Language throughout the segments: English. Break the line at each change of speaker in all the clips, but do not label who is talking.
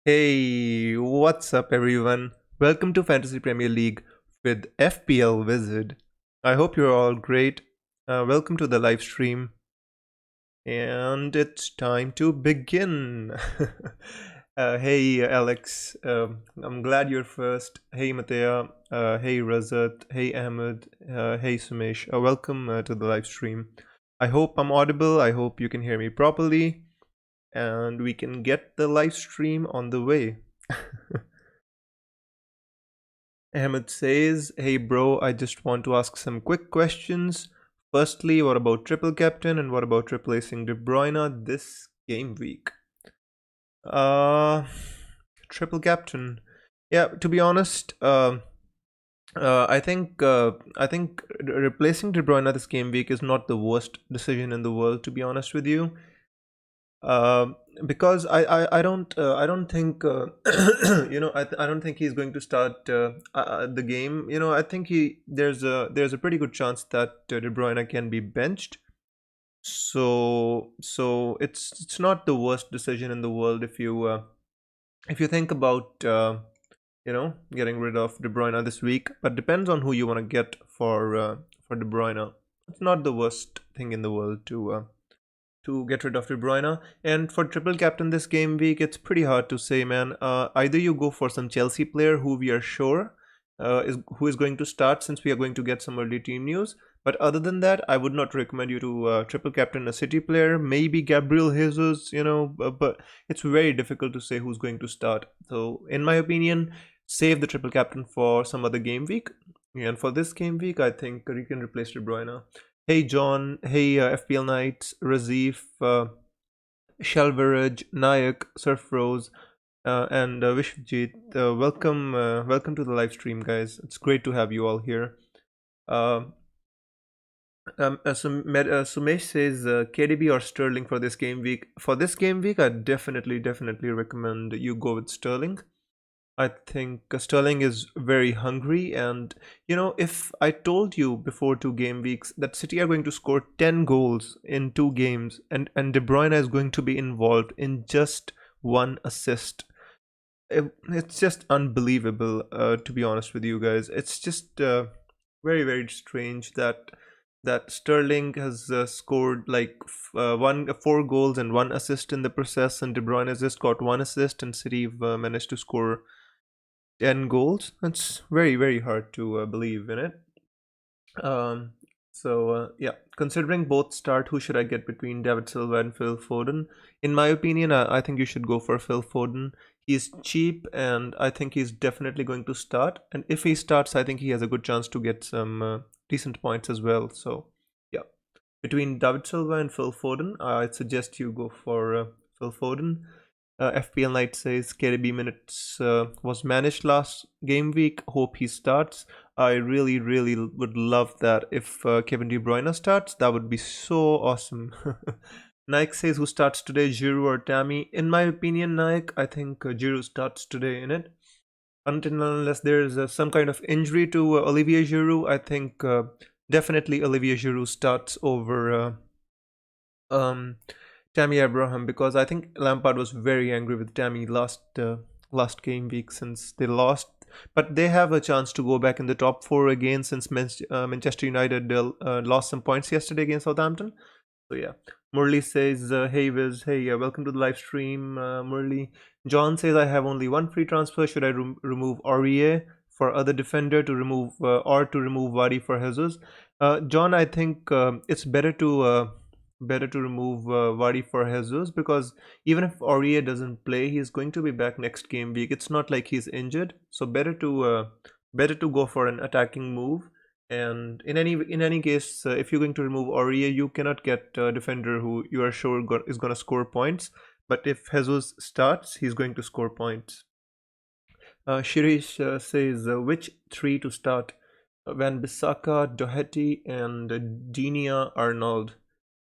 Hey, what's up, everyone? Welcome to Fantasy Premier League with FPL Wizard. I hope you're all great. Welcome to the live stream, and it's time to begin. Hey, Alex. I'm glad you're first. Hey, Matea. Hey, Razat. Hey, Ahmed. Hey, Sumesh. Welcome to the live stream. I hope I'm audible. I hope you can hear me properly, and we can get the live stream on the way. Ahmed says, "Hey bro, I just want to ask some quick questions. Firstly, what about triple captain and what about replacing De Bruyne this game week?" Uh, Triple captain. Yeah, to be honest, I think replacing De Bruyne this game week is not the worst decision in the world. To be honest with you, uh, because I don't think I don't think he's going to start the game. I think he there's a pretty good chance that De Bruyne can be benched. So it's not the worst decision in the world if you think about getting rid of De Bruyne this week. But depends on who you want to get for De Bruyne. It's not the worst thing in the world to get rid of De Bruyne. And for triple captain this game week, it's pretty hard to say, man. Either you go for some Chelsea player who we are sure is going to start, since we are going to get some early team news. But other than that, I would not recommend you to triple captain a City player. Maybe Gabriel Jesus, but it's very difficult to say who's going to start. So, in my opinion, save the triple captain for some other game week. And for this game week, I think you can replace De Bruyne. Hey John, hey FPL Knights, Razif, Shalvaraj, Nayak, Surfrose, and Vishwajit. Welcome to the live stream, guys. It's great to have you all here. Uh, Sumesh says KDB or Sterling for this game week. For this game week, I definitely recommend you go with Sterling. I think Sterling is very hungry, and if I told you before 2 game weeks that City are going to score 10 goals in 2 games, and De Bruyne is going to be involved in just one assist, it's just unbelievable. To be honest with you guys, it's just very strange that Sterling has scored like 4 goals and 1 assist in the process, and De Bruyne has just got 1 assist, and City managed to score 10 goals. That's very hard to believe in it. Yeah, considering both start, who should I get between David Silva and Phil Foden? In my opinion, I think you should go for Phil Foden. He's cheap, and I think he's definitely going to start. And if he starts, I think he has a good chance to get some decent points as well. So yeah, between David Silva and Phil Foden, I'd suggest you go for Phil Foden. FPL Knight says KDB minutes was managed last game week. Hope he starts. I really would love that if Kevin De Bruyne starts. That would be so awesome. Nike says who starts today, Giroud or Tammy? In my opinion, Nike, I think Giroud starts today in it. Until and unless there is some kind of injury to Olivier Giroud, I think definitely Olivier Giroud starts over um, Tammy Abraham, because I think Lampard was very angry with Tammy last game week since they lost. But they have a chance to go back in the top 4 again, since Manchester United lost some points yesterday against Southampton. So yeah, Murli says, "Hey Wiz, hey, welcome to the live stream, Murli." John says, "I have only one free transfer. Should I remove Aurier for other defender to remove or to remove Wadi for Jesus?" John, I think it's better to remove Wadi for Jesus, because even if Aurier doesn't play, he's going to be back next game week. It's not like he's injured, so better to go for an attacking move. And in any case, if you're going to remove Aurier, you cannot get a defender who you are sure is going to score points. But if Jesus starts, he's going to score points. Shirish says, which 3 to start? Van Bissaka, Doherty, and Dinia Arnold.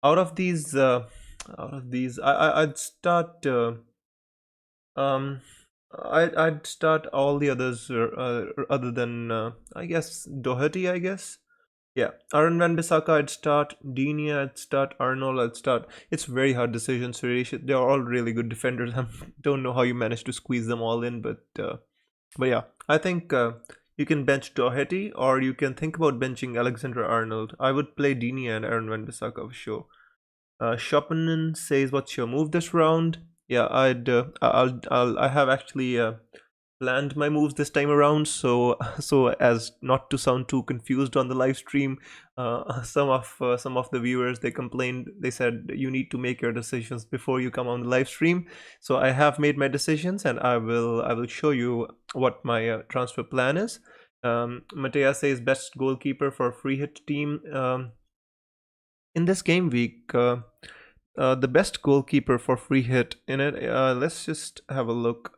Out of these, I'd start. Um, I'd start all the others other than I guess Doherty. I guess Yeah, Aaron Van Bissaka I'd start, Dini I'd start, Arnold I'd start. It's very hard decision, Suresh. They're all really good defenders. I don't know how you managed to squeeze them all in, but yeah, I think you can bench Doherty or you can think about benching Alexander Arnold. I would play Dini and Aaron Van Bissaka for sure. Schoppenen says, "What's your move this round?" Yeah, I have actually planned my moves this time around, so so as not to sound too confused on the live stream. Some of the viewers, they complained. They said you need to make your decisions before you come on the live stream. So I have made my decisions, and I will show you what my transfer plan is. Matea says best goalkeeper for free hit team. In this game week, the best goalkeeper for free hit in it. Let's just have a look.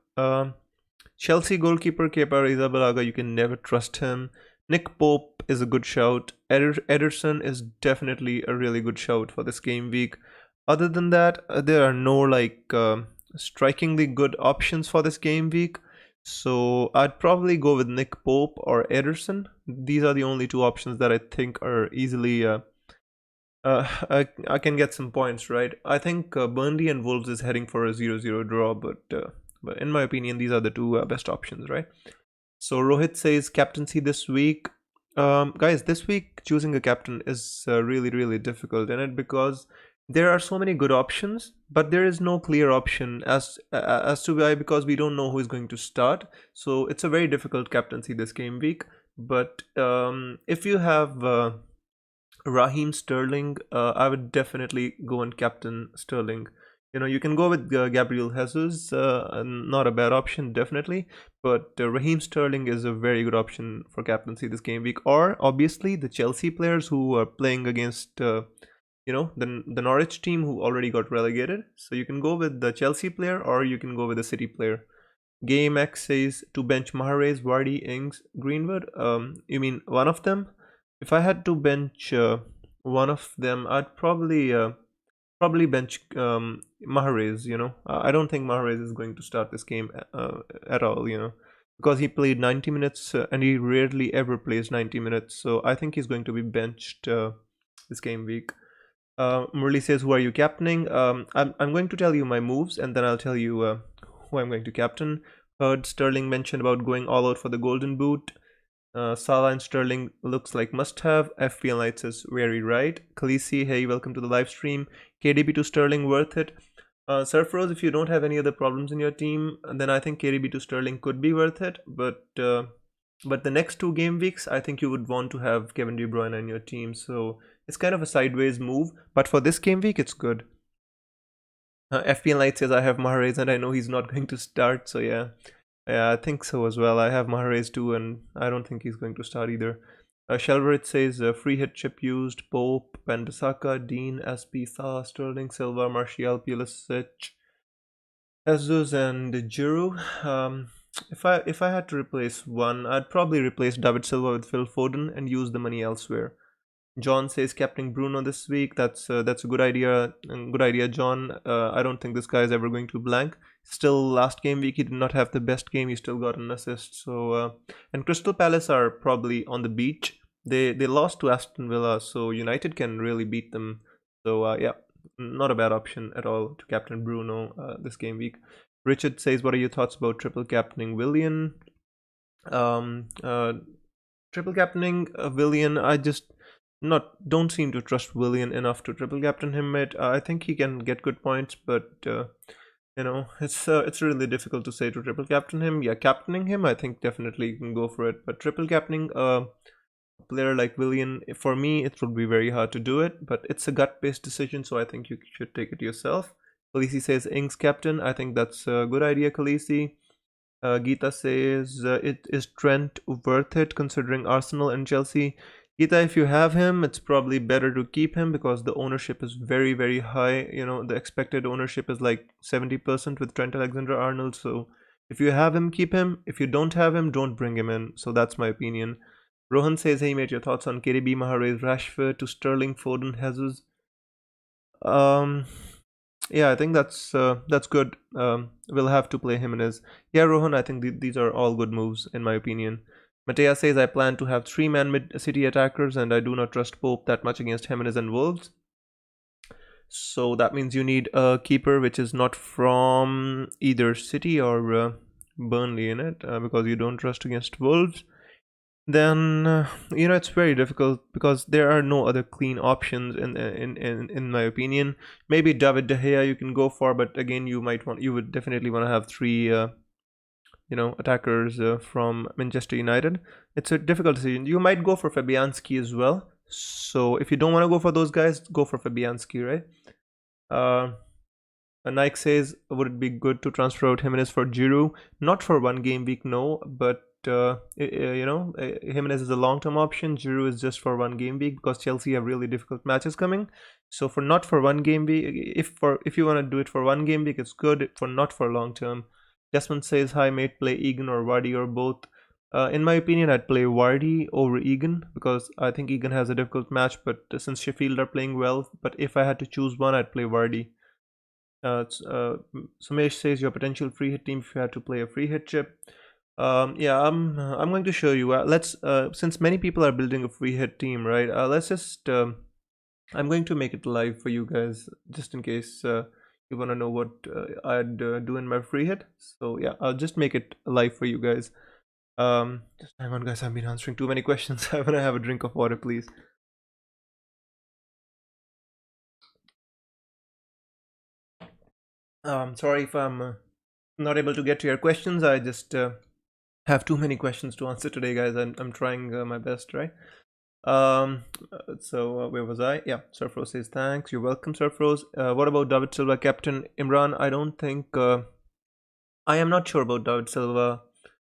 Chelsea goalkeeper Kepa Arrizabalaga, you can never trust him. Nick Pope is a good shout. Ederson is definitely a really good shout for this game week. Other than that, there are no strikingly good options for this game week. So I'd probably go with Nick Pope or Ederson. These are the only two options that I think are easily I can get some points, right? I think Burnley and Wolves is heading for a 0-0 draw, but in my opinion, these are the two best options, right? So Rohit says captaincy this week. Guys, this week choosing a captain is really, really difficult in it because there are so many good options, but there is no clear option as to why, because we don't know who is going to start. So it's a very difficult captaincy this game week. But if you have Raheem Sterling, I would definitely go and captain Sterling. You know, you can go with Gabriel Jesus, not a bad option, definitely. But Raheem Sterling is a very good option for captaincy this game week. Or obviously the Chelsea players who are playing against, the Norwich team who already got relegated. So you can go with the Chelsea player or you can go with the City player. Gameweek says to bench Mahrez, Vardy, Ings, Greenwood. You mean one of them? If I had to bench one of them, I'd probably bench Mahrez. I don't think Mahrez is going to start this game at all. Because he played 90 minutes and he rarely ever plays 90 minutes. So I think he's going to be benched this game week. Murli says, "Who are you captaining?" I'm going to tell you my moves and then I'll tell you who I'm going to captain. Heard Sterling mention about going all out for the Golden Boot. Salah and Sterling looks like must-have. FPL Knights is very right. Khaleesi, hey, welcome to the live stream. KDB to Sterling, worth it. Surfrose, if you don't have any other problems in your team, then I think KDB to Sterling could be worth it. But the next two game weeks, I think you would want to have Kevin De Bruyne in your team. So it's kind of a sideways move. But for this game week, it's good. FPL Knight says I have Mahrez and I know he's not going to start. So yeah. Yeah, I think so as well. I have Mahrez too, and I don't think he's going to start either. Shelverit says free hit chip used: Pope, Van Bissaka, Dean, SP, Salah, Sterling, Silva, Martial, Pulisic, Jesus, and Giroud. If I had to replace one, I'd probably replace David Silva with Phil Foden and use the money elsewhere. John says captaining Bruno this week. That's a good idea. Good idea, John. I don't think this guy is ever going to blank. Still, last game week he did not have the best game. He still got an assist. So and Crystal Palace are probably on the beach. They lost to Aston Villa, so United can really beat them. So yeah, not a bad option at all to captain Bruno this game week. Richard says, "What are your thoughts about triple captaining Willian?" Um, uh, Triple captaining Willian, I just not don't seem to trust Willian enough to triple captain him. I think he can get good points, but it's really difficult to say to triple captain him. Yeah, captaining him, I think definitely you can go for it, but triple captaining a player like Willian, for me, it would be very hard to do it. But it's a gut-based decision, so I think you should take it yourself. Khaleesi says Ings captain. I think that's a good idea, Khaleesi. Geeta says, "It is Trent worth it considering Arsenal and Chelsea?" Geeta, if you have him, it's probably better to keep him because the ownership is very, very high. The expected ownership is like 70% with Trent Alexander-Arnold. So if you have him, keep him. If you don't have him, don't bring him in. So that's my opinion. Rohan says, "Hey mate, your thoughts on KDB, Mahrez, Rashford to Sterling, Foden, Jesus?" Um, yeah, I think that's good. We'll have to play him in his. Yeah, Rohan, I think these are all good moves in my opinion. Matea says, I plan to have 3-man mid-city attackers and I do not trust Pope that much against Jimenez and Wolves. So that means you need a keeper which is not from either City or Burnley in it, because you don't trust against Wolves. Then it's very difficult because there are no other clean options in my opinion. Maybe David De Gea you can go for, but again you would definitely want to have three attackers from Manchester United. It's a difficult decision. You might go for Fabianski as well. So if you don't want to go for those guys, go for Fabianski, right? Nike says, would it be good to transfer out Jimenez for Giroud? Not for one game week, no, but Jimenez is a long-term option. Giroud is just for one game week because Chelsea have really difficult matches coming. So not for one game week, if you want to do it for one game week, it's good. For not for long-term. Desmond says, hi mate, play Egan or Vardy or both. In my opinion, I'd play Vardy over Egan because I think Egan has a difficult match, but since Sheffield are playing well, but if I had to choose one, I'd play Vardy. Sumesh says your potential free hit team if you had to play a free hit chip. Yeah, I'm going to show you. Let's since many people are building a free hit team, right? Let's just I'm going to make it live for you guys just in case you want to know what I'd do in my free hit. So yeah, I'll just make it live for you guys. Just hang on, guys. I've been answering too many questions. I want to have a drink of water, please. Sorry if I'm not able to get to your questions. I just have too many questions to answer today, guys. I'm trying my best, right? So where was I? Yeah, Surfrose says thanks. You're welcome, Surfrose. What about David Silva, captain? Imran, I don't think I am not sure about David Silva,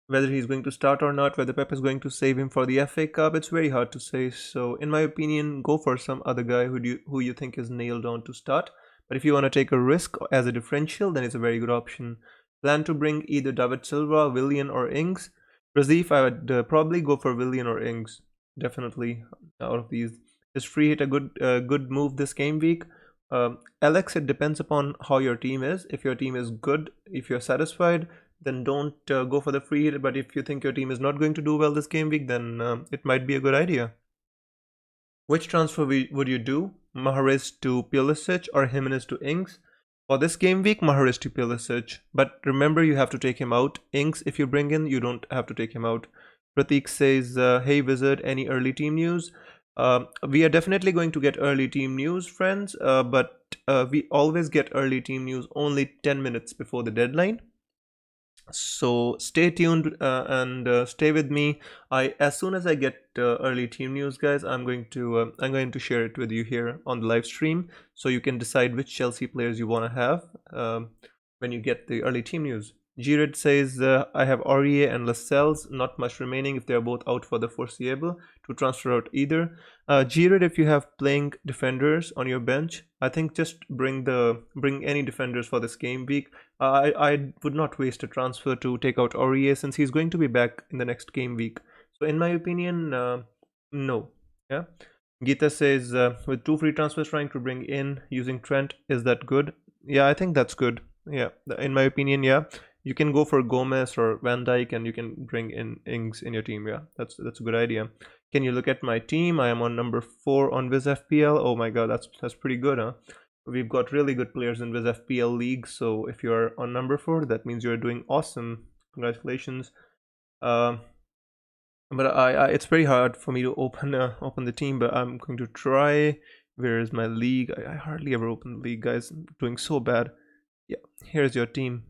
whether he's going to start or not, whether Pep is going to save him for the FA Cup. It's very hard to say. So in my opinion, go for some other guy who you think is nailed on to start. But if you want to take a risk as a differential, then it's a very good option. Plan to bring either David Silva, Willian or Ings. Razif, I would probably go for Willian or Ings. Definitely out of these. Is free hit a good move this game week? Alex, it depends upon how your team is. If your team is good, if you're satisfied, then don't go for the free hit. But if you think your team is not going to do well this game week, then it might be a good idea. Which transfer would you do? Mahrez to Pulisic or Jimenez to Ings? For this game week, Mahrez to Pulisic. But remember, you have to take him out. Ings, if you bring in, you don't have to take him out. Pratik says, hey Wizard, any early team news? We are definitely going to get early team news, friends, but we always get early team news only 10 minutes before the deadline. So stay tuned and stay with me. As soon as I get early team news, guys, I'm going to share it with you here on the live stream, so you can decide which Chelsea players you want to have when you get the early team news. Girid says, I have Aurier and Lascelles, not much remaining if they are both out for the foreseeable to transfer out either. Girid, if you have playing defenders on your bench, I think just bring any defenders for this game week. I would not waste a transfer to take out Aurier since he's going to be back in the next game week. So in my opinion, no. Yeah. Geeta says, with 2 free transfers trying to bring in using Trent, is that good? Yeah, I think that's good. Yeah, in my opinion, yeah. You can go for Gomez or Van Dijk and you can bring in Ings in your team. Yeah, that's a good idea. Can you look at my team? I am on number 4 on Viz FPL. Oh my god, that's pretty good, huh? We've got really good players in Viz FPL league. So if you're on number 4, that means you're doing awesome. Congratulations. But it's very hard for me to open the team, but I'm going to try. Where is my league? I hardly ever open the league, guys. I'm doing so bad. Yeah, here's your team.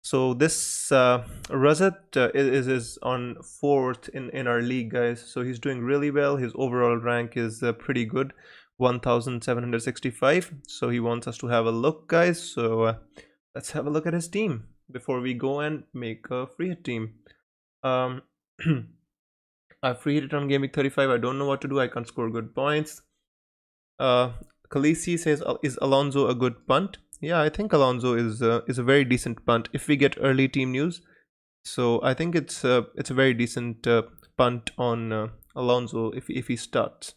So this Razat is on 4th in our league, guys. So he's doing really well. His overall rank is pretty good, 1765. So he wants us to have a look, guys. So let's have a look at his team before we go and make a free hit team. I free hit on Gameweek 35. I don't know what to do. I can't score good points. Khaleesi says, is Alonso a good punt? Yeah, I think Alonso is a very decent punt if we get early team news. So I think it's a very decent punt on Alonso if he starts.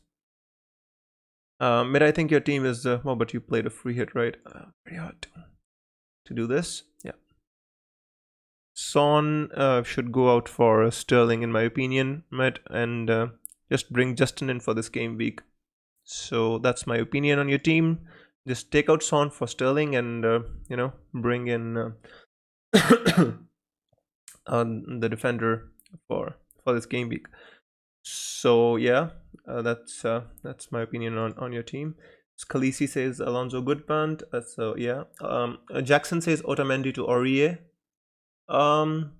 Mid, I think your team is oh, but you played a free hit, right? Very hard to do this. Yeah. Son should go out for Sterling, in my opinion, Matt, and just bring Justin in for this game week. So that's my opinion on your team. Just take out Son for Sterling, and bring in the defender for this game week. So yeah, that's my opinion on your team. Scalisi says Alonso Goodband. So yeah, Jackson says Otamendi to Aurier. Um,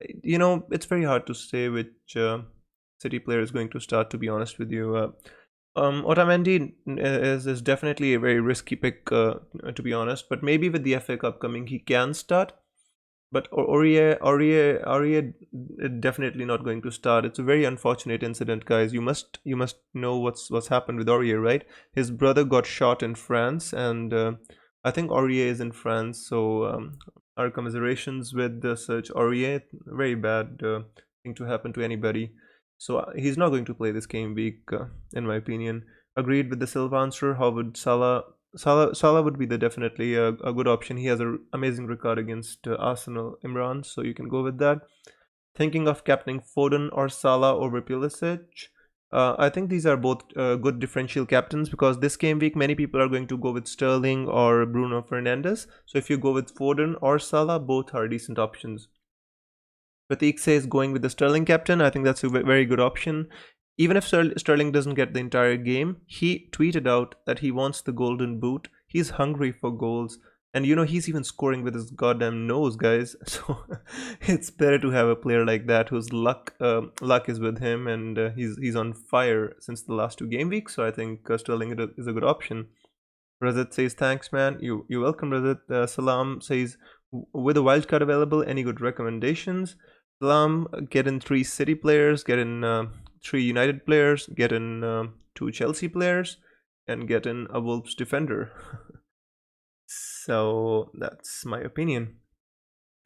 it's very hard to say which City player is going to start. To be honest with you, Otamendi is definitely a very risky pick. To be honest, but maybe with the FA Cup coming, he can start. But Aurier definitely not going to start. It's a very unfortunate incident, guys. You must know what's happened with Aurier, right? His brother got shot in France, and I think Aurier is in France. So our commiserations with the such Aurier. Very bad thing to happen to anybody. So he's not going to play this game week, in my opinion. Agreed with the Silva answer. How would Salah would be definitely a good option. He has an amazing record against Arsenal, Imran, so you can go with that. Thinking of captaining Foden or Salah over Pulisic. I think these are both good differential captains, because this game week many people are going to go with Sterling or Bruno Fernandes. So if you go with Foden or Salah, both are decent options. Pratik says going with the Sterling captain. I think that's a very good option. Even if Sterling doesn't get the entire game, he tweeted out that he wants the golden boot. He's hungry for goals. And he's even scoring with his goddamn nose, guys. So it's better to have a player like that whose luck is with him, and he's on fire since the last 2 game weeks. So I think Sterling is a good option. Razat says thanks, man. You're welcome, Razat. Salam says, with a wildcard available, any good recommendations? Salam, get in 3 City players, get in 3 United players, get in 2 Chelsea players, and get in a Wolves defender. So that's my opinion.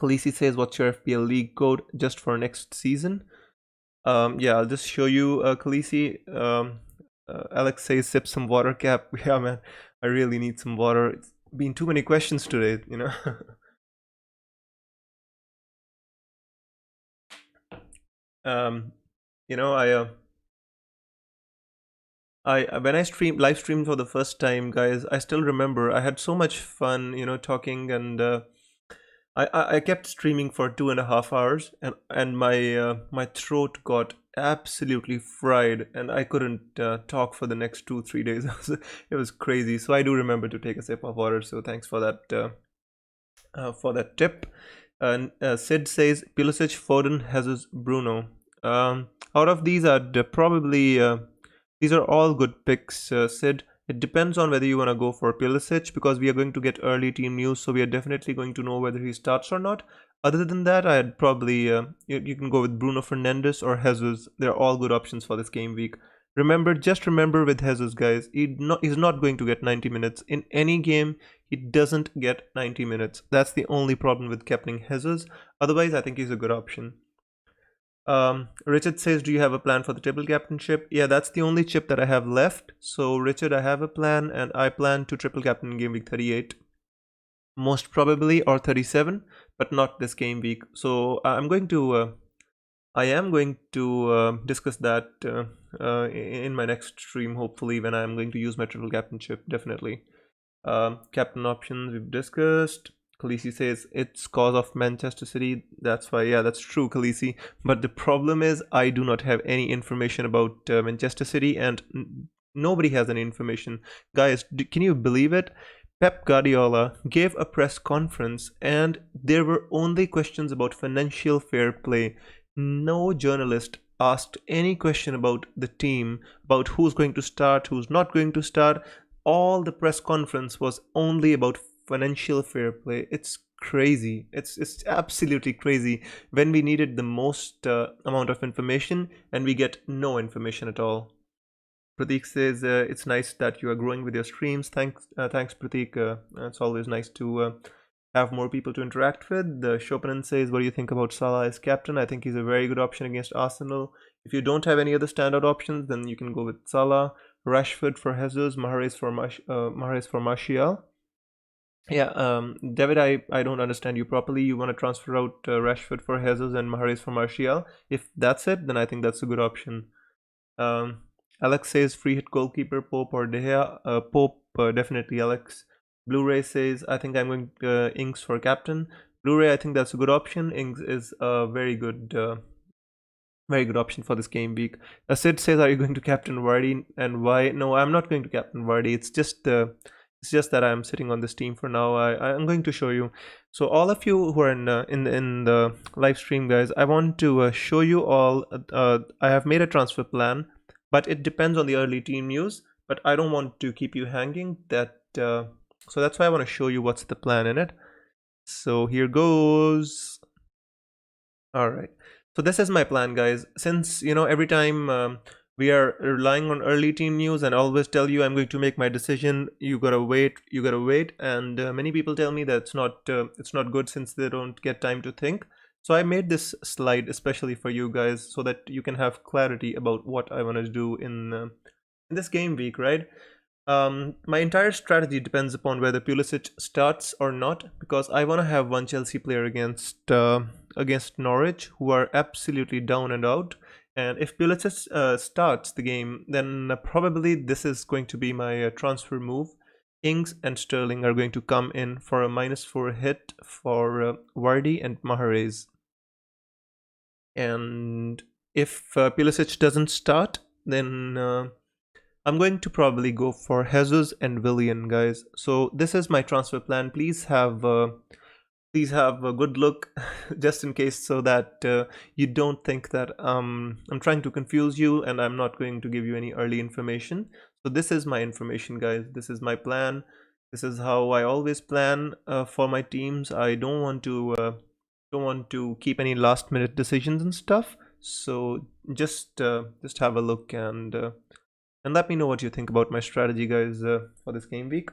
Khaleesi says, what's your FPL league code just for next season? Yeah, I'll just show you, Khaleesi. Alex says, sip some water, Cap. Yeah, man, I really need some water. It's been too many questions today, I when I live streamed for the first time, guys, I still remember I had so much fun, talking, and I kept streaming for 2.5 hours, and my throat got absolutely fried, and I couldn't talk for the next 2-3 days. It was crazy. So I do remember to take a sip of water. So thanks for that tip. And Sid says Pulisic, Foden, Jesus, Bruno. Out of these, these are all good picks, Sid. It depends on whether you want to go for Pulisic, because we are going to get early team news, so we are definitely going to know whether he starts or not. Other than that, I'd probably you can go with Bruno Fernandes or Jesus. They're all good options for this game week. Just remember with Jesus, guys, he's not going to get 90 minutes in any game. He doesn't get 90 minutes. That's the only problem with captaining Jesus. Otherwise, I think he's a good option. Richard says, do you have a plan for the triple captainship? Yeah, that's the only chip that I have left. So Richard, I have a plan, and I plan to triple captain in game week 38, most probably, or 37, but not this game week. So I am going to discuss that in my next stream, hopefully, when I am going to use my triple captainship. Definitely. Captain options we've discussed. Khaleesi says it's cause of Manchester City. That's why. Yeah, that's true, Khaleesi. But the problem is I do not have any information about Manchester City, and nobody has any information. Guys, can you believe it? Pep Guardiola gave a press conference, and there were only questions about financial fair play. No journalist asked any question about the team, about who's going to start, who's not going to start. All the press conference was only about financial fair play. It's crazy. It's absolutely crazy when we needed the most amount of information, and we get no information at all. Pratik says it's nice that you are growing with your streams. Thanks, Pratik. It's always nice to have more people to interact with. Chopin says, what do you think about Salah as captain? I think he's a very good option against Arsenal. If you don't have any other standout options, then you can go with Salah, Rashford for Jesus, Mahrez for Martial. Yeah, David, I don't understand you properly. You want to transfer out Rashford for Jesus and Mahrez for Martial. If that's it, then I think that's a good option. Um, Alex says free hit goalkeeper Pope or De Gea. Pope, definitely Alex. Blu-ray says I think I'm going Inks for captain. Blu-ray, I think that's a good option. Inks is a very good option for this game week. Sid says, "Are you going to captain Vardy and why?" No, I'm not going to captain Vardy. It's just that I'm sitting on this team for now. I'm going to show you. So all of you who are in the live stream, guys, I want to show you all. I have made a transfer plan, but it depends on the early team news. But I don't want to keep you hanging. So that's why I want to show you what's the plan in it. So here goes. All right. So this is my plan, guys. Since every time we are relying on early team news, and I always tell you I'm going to make my decision. You gotta wait. You gotta wait. And many people tell me that it's not good since they don't get time to think. So I made this slide especially for you guys so that you can have clarity about what I want to do in this game week, right? My entire strategy depends upon whether Pulisic starts or not, because I want to have one Chelsea player against Norwich, who are absolutely down and out. And if Pulisic starts the game, then probably this is going to be my transfer move. Ings and Sterling are going to come in for a -4 hit for Vardy and Mahrez. And if Pulisic doesn't start, then I'm going to probably go for Jesus and Willian, guys. So this is my transfer plan. Please have a good look, just in case, so that you don't think that I'm trying to confuse you and I'm not going to give you any early information. So this is my information, guys. This is my plan. This is how I always plan for my teams. I don't want to keep any last minute decisions and stuff. So just have a look and let me know what you think about my strategy, guys, for this game week.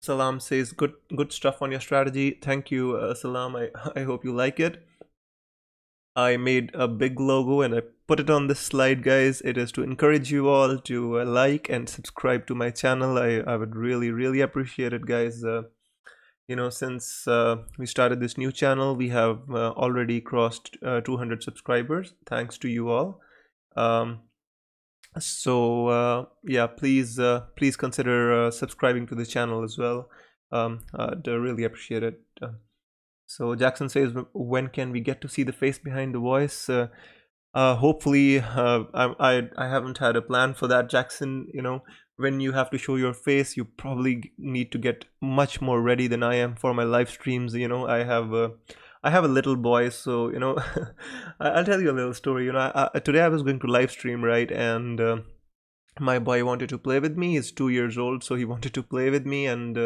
Salam says good stuff on your strategy. Thank you, Salam. I hope you like it. I made a big logo and I put it on this slide, guys. It is to encourage you all to like and subscribe to my channel. I would really appreciate it, guys. Since we started this new channel, we have already crossed 200 subscribers. Thanks to you all. Yeah, please consider subscribing to the channel as well. I'd really appreciate it. So Jackson says, when can we get to see the face behind the voice? Hopefully, I haven't had a plan for that, Jackson. When you have to show your face, you probably need to get much more ready than I am for my live streams. I have a little boy, so I'll tell you a little story. Today I was going to live stream, right, and my boy wanted to play with me. He's 2 years old, so he wanted to play with me, and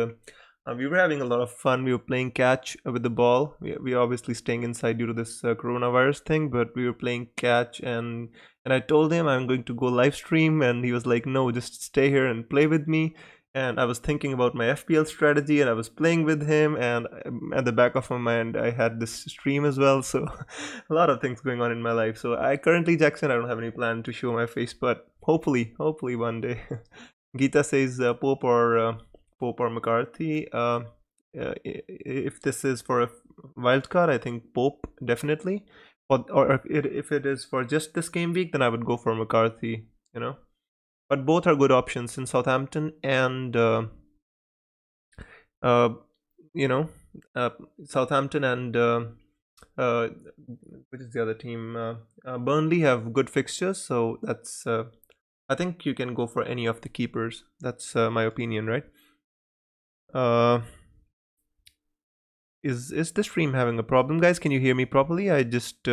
we were having a lot of fun. We were playing catch with the ball. We are obviously staying inside due to this coronavirus thing, but we were playing catch, and I told him I'm going to go live stream, and he was like, "No, just stay here and play with me." And I was thinking about my FPL strategy, and I was playing with him, and at the back of my mind, I had this stream as well. So a lot of things going on in my life. So I currently, Jackson, I don't have any plan to show my face, but hopefully one day. Geeta says Pope or McCarthy. If this is for a wild card, I think Pope definitely. Or if it is for just this game week, then I would go for McCarthy. But both are good options in Southampton and uh, you know Southampton and which is the other team? Burnley have good fixtures, so that's I think you can go for any of the keepers. That's my opinion, right? Is this stream having a problem, guys? Can you hear me properly? I just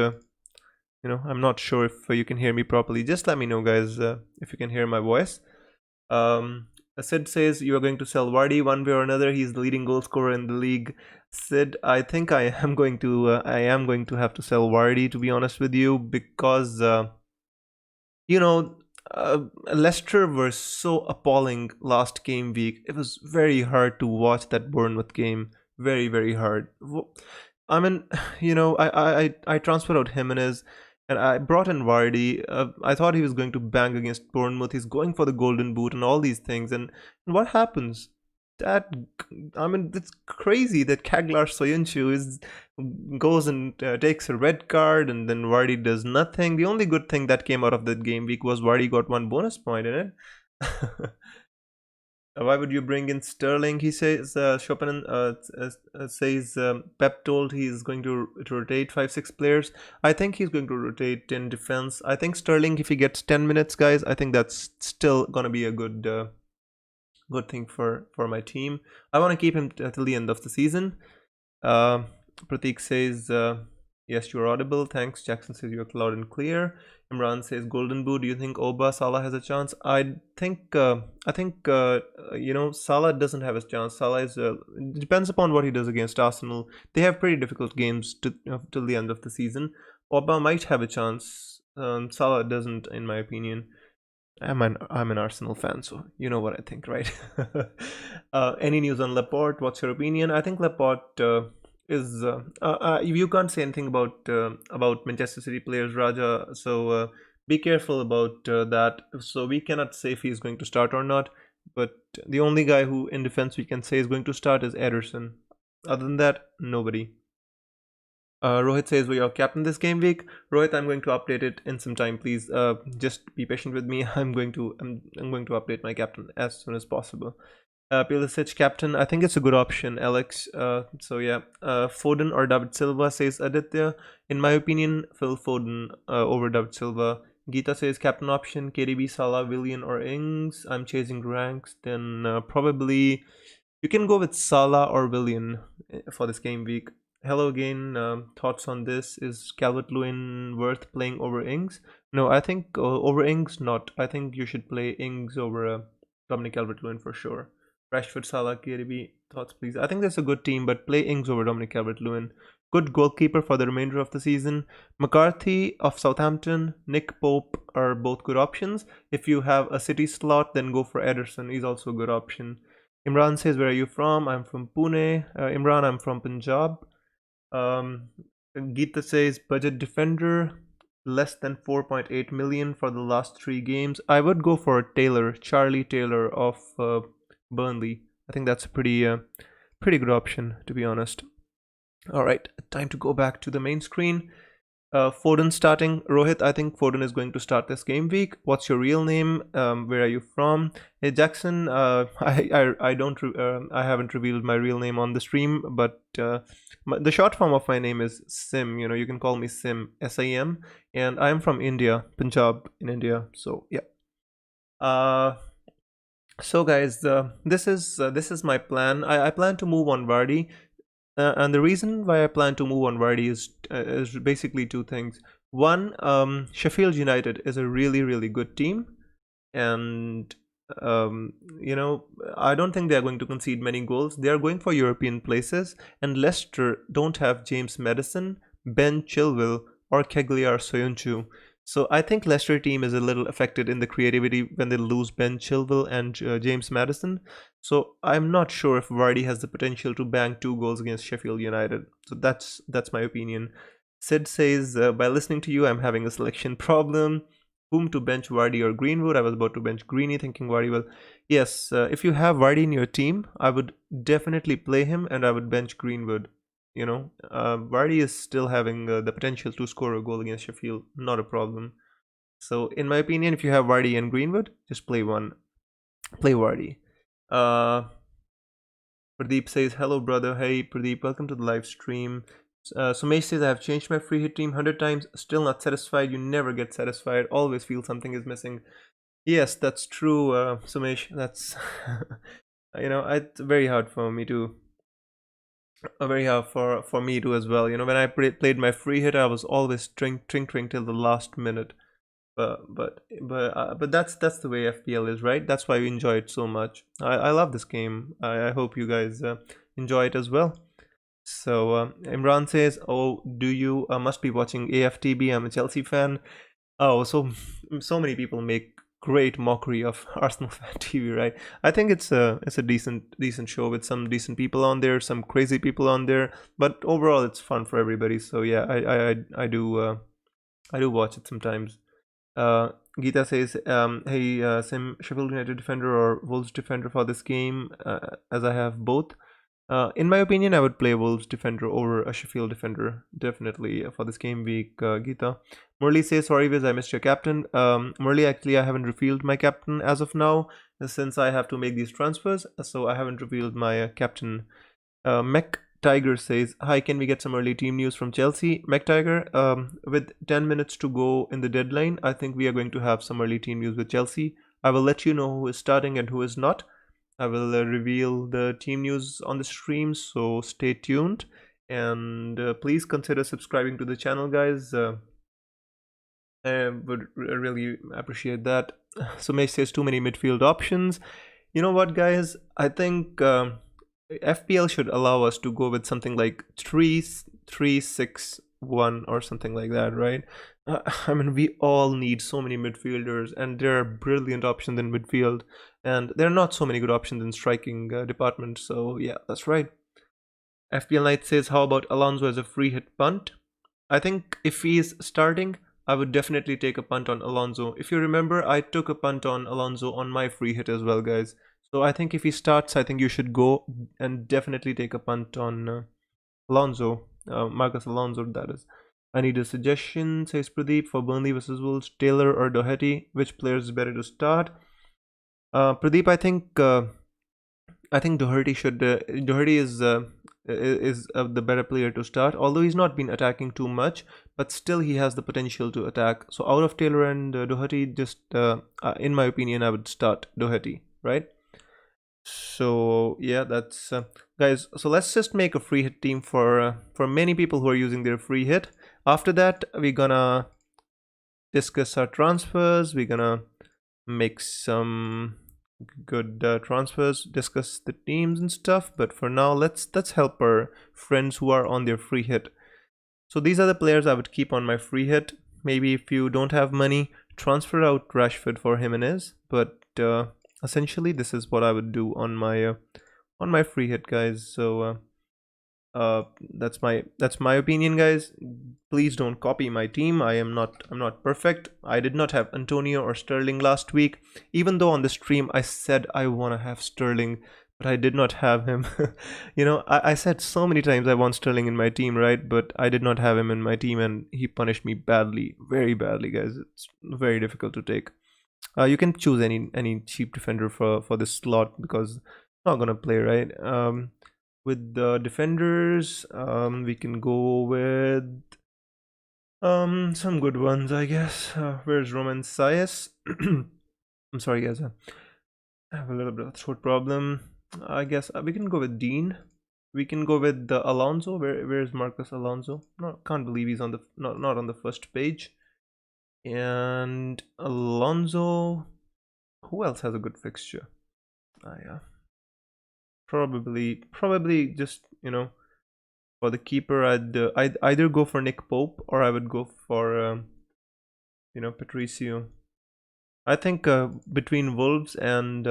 I'm not sure if you can hear me properly. Just let me know, guys, if you can hear my voice. Sid says you are going to sell Vardy one way or another. He's the leading goal scorer in the league. Sid, I think I am going to have to sell Vardy, to be honest with you, because you know Leicester were so appalling last game week. It was very hard to watch that Bournemouth game. Very hard. I mean, I transferred out Jimenez, And I brought in Vardy. I thought he was going to bang against Bournemouth. He's going for the Golden Boot and all these things. And what happens? That I mean, it's crazy that Kaglar Soyuncu is goes and takes a red card, and then Vardy does nothing. The only good thing that came out of that game week was Vardy got one bonus point in it. Why would you bring in Sterling? He says Chopin says Pep told he's going to rotate 5-6 players. I think he's going to rotate in defense. I think Sterling, if he gets 10 minutes, guys, I think that's still gonna be a good thing for my team. I want to keep him till the end of the season. Pratik says yes, you're audible. Thanks. Jackson says you're loud and clear. Imran says Golden Boot. Do you think Oba Salah has a chance? I think Salah doesn't have a chance. Salah is it depends upon what he does against Arsenal. They have pretty difficult games till the end of the season. Oba might have a chance. Salah doesn't, in my opinion. I'm an Arsenal fan, so you know what I think, right? Any news on Laporte? What's your opinion? I think Laporte is you can't say anything about Manchester City players, Raja. So be careful about that. So we cannot say if he's going to start or not. But the only guy who in defense we can say is going to start is Ederson. Other than that, nobody. Rohit says we are captain this game week. Rohit, I'm going to update it in some time, please. Just be patient with me. I'm going to update my captain as soon as possible. Pulisic captain, I think it's a good option, Alex. So yeah, Foden or David Silva, says Aditya. In my opinion, Phil Foden over David Silva. Geeta says captain option, KDB, Salah, Willian or Ings. I'm chasing ranks. Then probably you can go with Salah or Willian for this game week. Hello again. Thoughts on this? Is Calvert-Lewin worth playing over Ings? No, I think over Ings not. I think you should play Ings over Dominic Calvert-Lewin for sure. Rashford, Salah, KDB. Thoughts, please. I think that's a good team, but play Ings over Dominic Calvert-Lewin. Good goalkeeper for the remainder of the season. McCarthy of Southampton, Nick Pope are both good options. If you have a City slot, then go for Ederson. He's also a good option. Imran says, where are you from? I'm from Pune. Imran, I'm from Punjab. Geeta says budget defender, less than 4.8 million for the last 3 games. I would go for Taylor, Charlie Taylor of Burnley. I think that's a pretty good option, to be honest. All right, time to go back to the main screen. Foden starting. Rohit, I think Foden is going to start this game week. What's your real name? Where are you from? Hey Jackson, I don't I haven't revealed my real name on the stream, but the short form of my name is Sim. You can call me Sim, SIM, and I'm from India, Punjab in India. So yeah. So guys, this is my plan. I plan to move on Vardy. And the reason why I plan to move on Vardy is basically 2 things. One, Sheffield United is a really, really good team. And, I don't think they're going to concede many goals. They are going for European places. And Leicester don't have James Maddison, Ben Chilwell, or Cagliari Soyuncu. So I think Leicester team is a little affected in the creativity when they lose Ben Chilwell and James Maddison. So I'm not sure if Vardy has the potential to bang 2 goals against Sheffield United. So that's my opinion. Sid says, by listening to you, I'm having a selection problem. Whom to bench, Vardy or Greenwood? I was about to bench Greeny, thinking Vardy will. Yes, if you have Vardy in your team, I would definitely play him and I would bench Greenwood. Vardy is still having the potential to score a goal against Sheffield, not a problem. So in my opinion, if you have Vardy and Greenwood, just play Vardy. Pradeep says, hello brother. Hey Pradeep, welcome to the live stream. Sumesh says, I have changed my free hit team 100 times, still not satisfied. You never get satisfied, always feel something is missing. Yes, that's true, Sumesh. That's it's very hard for me to very hard for me too as well. When I played my free hit, I was always tring till the last minute. But that's the way FPL is, right? That's why we enjoy it so much. I love this game. I hope you guys enjoy it as well. So Imran says, oh, do you must be watching AFTB? I'm a Chelsea fan. Oh, so many people make great mockery of Arsenal fan TV, right? I think it's a decent show with some decent people on there, some crazy people on there, but overall it's fun for everybody. So yeah, I do I do watch it sometimes. Uh, Geeta says, "Hey, Sim, Sheffield United defender or Wolves defender for this game? As I have both. In my opinion, I would play Wolves defender over a Sheffield defender, definitely for this game week, Geeta." Murli says, "Sorry, Viz, I missed your captain." Murli, actually, I haven't revealed my captain as of now, since I have to make these transfers, so I haven't revealed my captain. Mech Tiger says, "Hi, can we get some early team news from Chelsea?" Mech Tiger, with 10 minutes to go in the deadline, I think we are going to have some early team news with Chelsea. I will let you know who is starting and who is not. I will reveal the team news on the stream, so stay tuned. And please consider subscribing to the channel, guys. I would really appreciate that. So May says too many midfield options. You know what, guys? I think FPL should allow us to go with something like 3-3-6-1 or something like that, right? I mean, we all need so many midfielders, and there are brilliant options in midfield, and there are not so many good options in striking department. So yeah, that's right. FPL Knight says, "How about Alonso as a free hit punt?" I think if he is starting, I would definitely take a punt on Alonso. If you remember, I took a punt on Alonso on my free hit as well, guys. So I think if he starts, I think you should go and definitely take a punt on Alonso, Marcus Alonso, that is. "I need a suggestion," says Pradeep, "for Burnley versus Wolves, Taylor or Doherty. Which player is better to start?" Pradeep, I think Doherty is the better player to start. Although he's not been attacking too much, but still he has the potential to attack. So out of Taylor and Doherty, just in my opinion, I would start Doherty, right? So yeah, that's guys. So let's just make a free hit team for many people who are using their free hit. After that, we're gonna discuss our transfers. We're gonna make some good transfers, discuss the teams and stuff. But for now, let's help our friends who are on their free hit. So these are the players I would keep on my free hit. Maybe if you don't have money, transfer out Rashford for Jimenez. But essentially, this is what I would do on my free hit, guys. So that's my opinion, guys. Please don't copy my team. I'm not perfect. I did not have Antonio or Sterling last week, even though on the stream I said I want to have Sterling, but I did not have him. I said so many times I want Sterling in my team, right? But I did not have him in my team, and he punished me badly, very badly, guys. It's very difficult to take. You can choose any cheap defender for this slot because I'm not gonna play, right? With the defenders, we can go with some good ones, I guess. Where's Roman Sias? I'm sorry, guys. I have a little bit of a throat problem. I guess we can go with Dean. We can go with the Alonso. Where's Marcus Alonso? No, can't believe he's on the not on the first page. And Alonso. Who else has a good fixture? Yeah. Probably just for the keeper, I'd either go for Nick Pope or I would go for Patricio. I think between Wolves and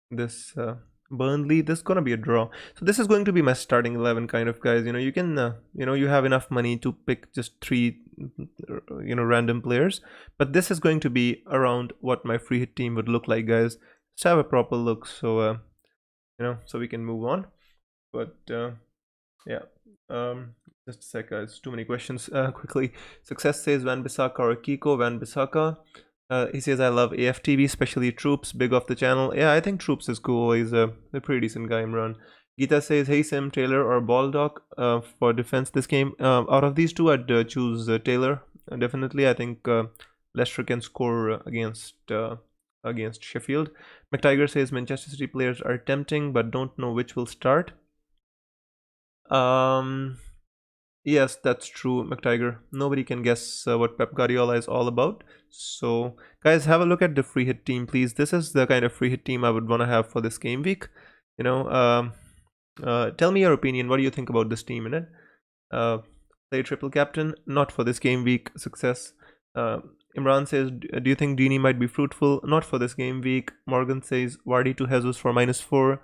this Burnley, this is gonna be a draw. So this is going to be my starting 11, kind of, guys. You can you have enough money to pick just three random players, but this is going to be around what my free hit team would look like, guys. Let's have a proper look, so so we can move on. But yeah, just a sec, guys. Too many questions. Quickly, Success says Van Bissaka or Kiko. Van Bissaka. He says, "I love AFTV, especially Troops. Big off the channel." Yeah, I think Troops is cool. He's a pretty decent guy, Imran. Geeta says, "Hey Sim, Taylor or Baldock for defense this game." Out of these two, I'd choose Taylor. Definitely, I think Leicester can score against Sheffield. McTiger says, "Manchester City players are tempting, but don't know which will start." Yes, that's true, McTiger. Nobody can guess what Pep Guardiola is all about. So, guys, have a look at the free hit team, please. This is the kind of free hit team I would want to have for this game week. Tell me your opinion. What do you think about this team in it? Play triple captain, not for this game week. Success. Imran says, "Do you think Dini might be fruitful? Not for this game week." Morgan says, "Vardy to Jesus for -4."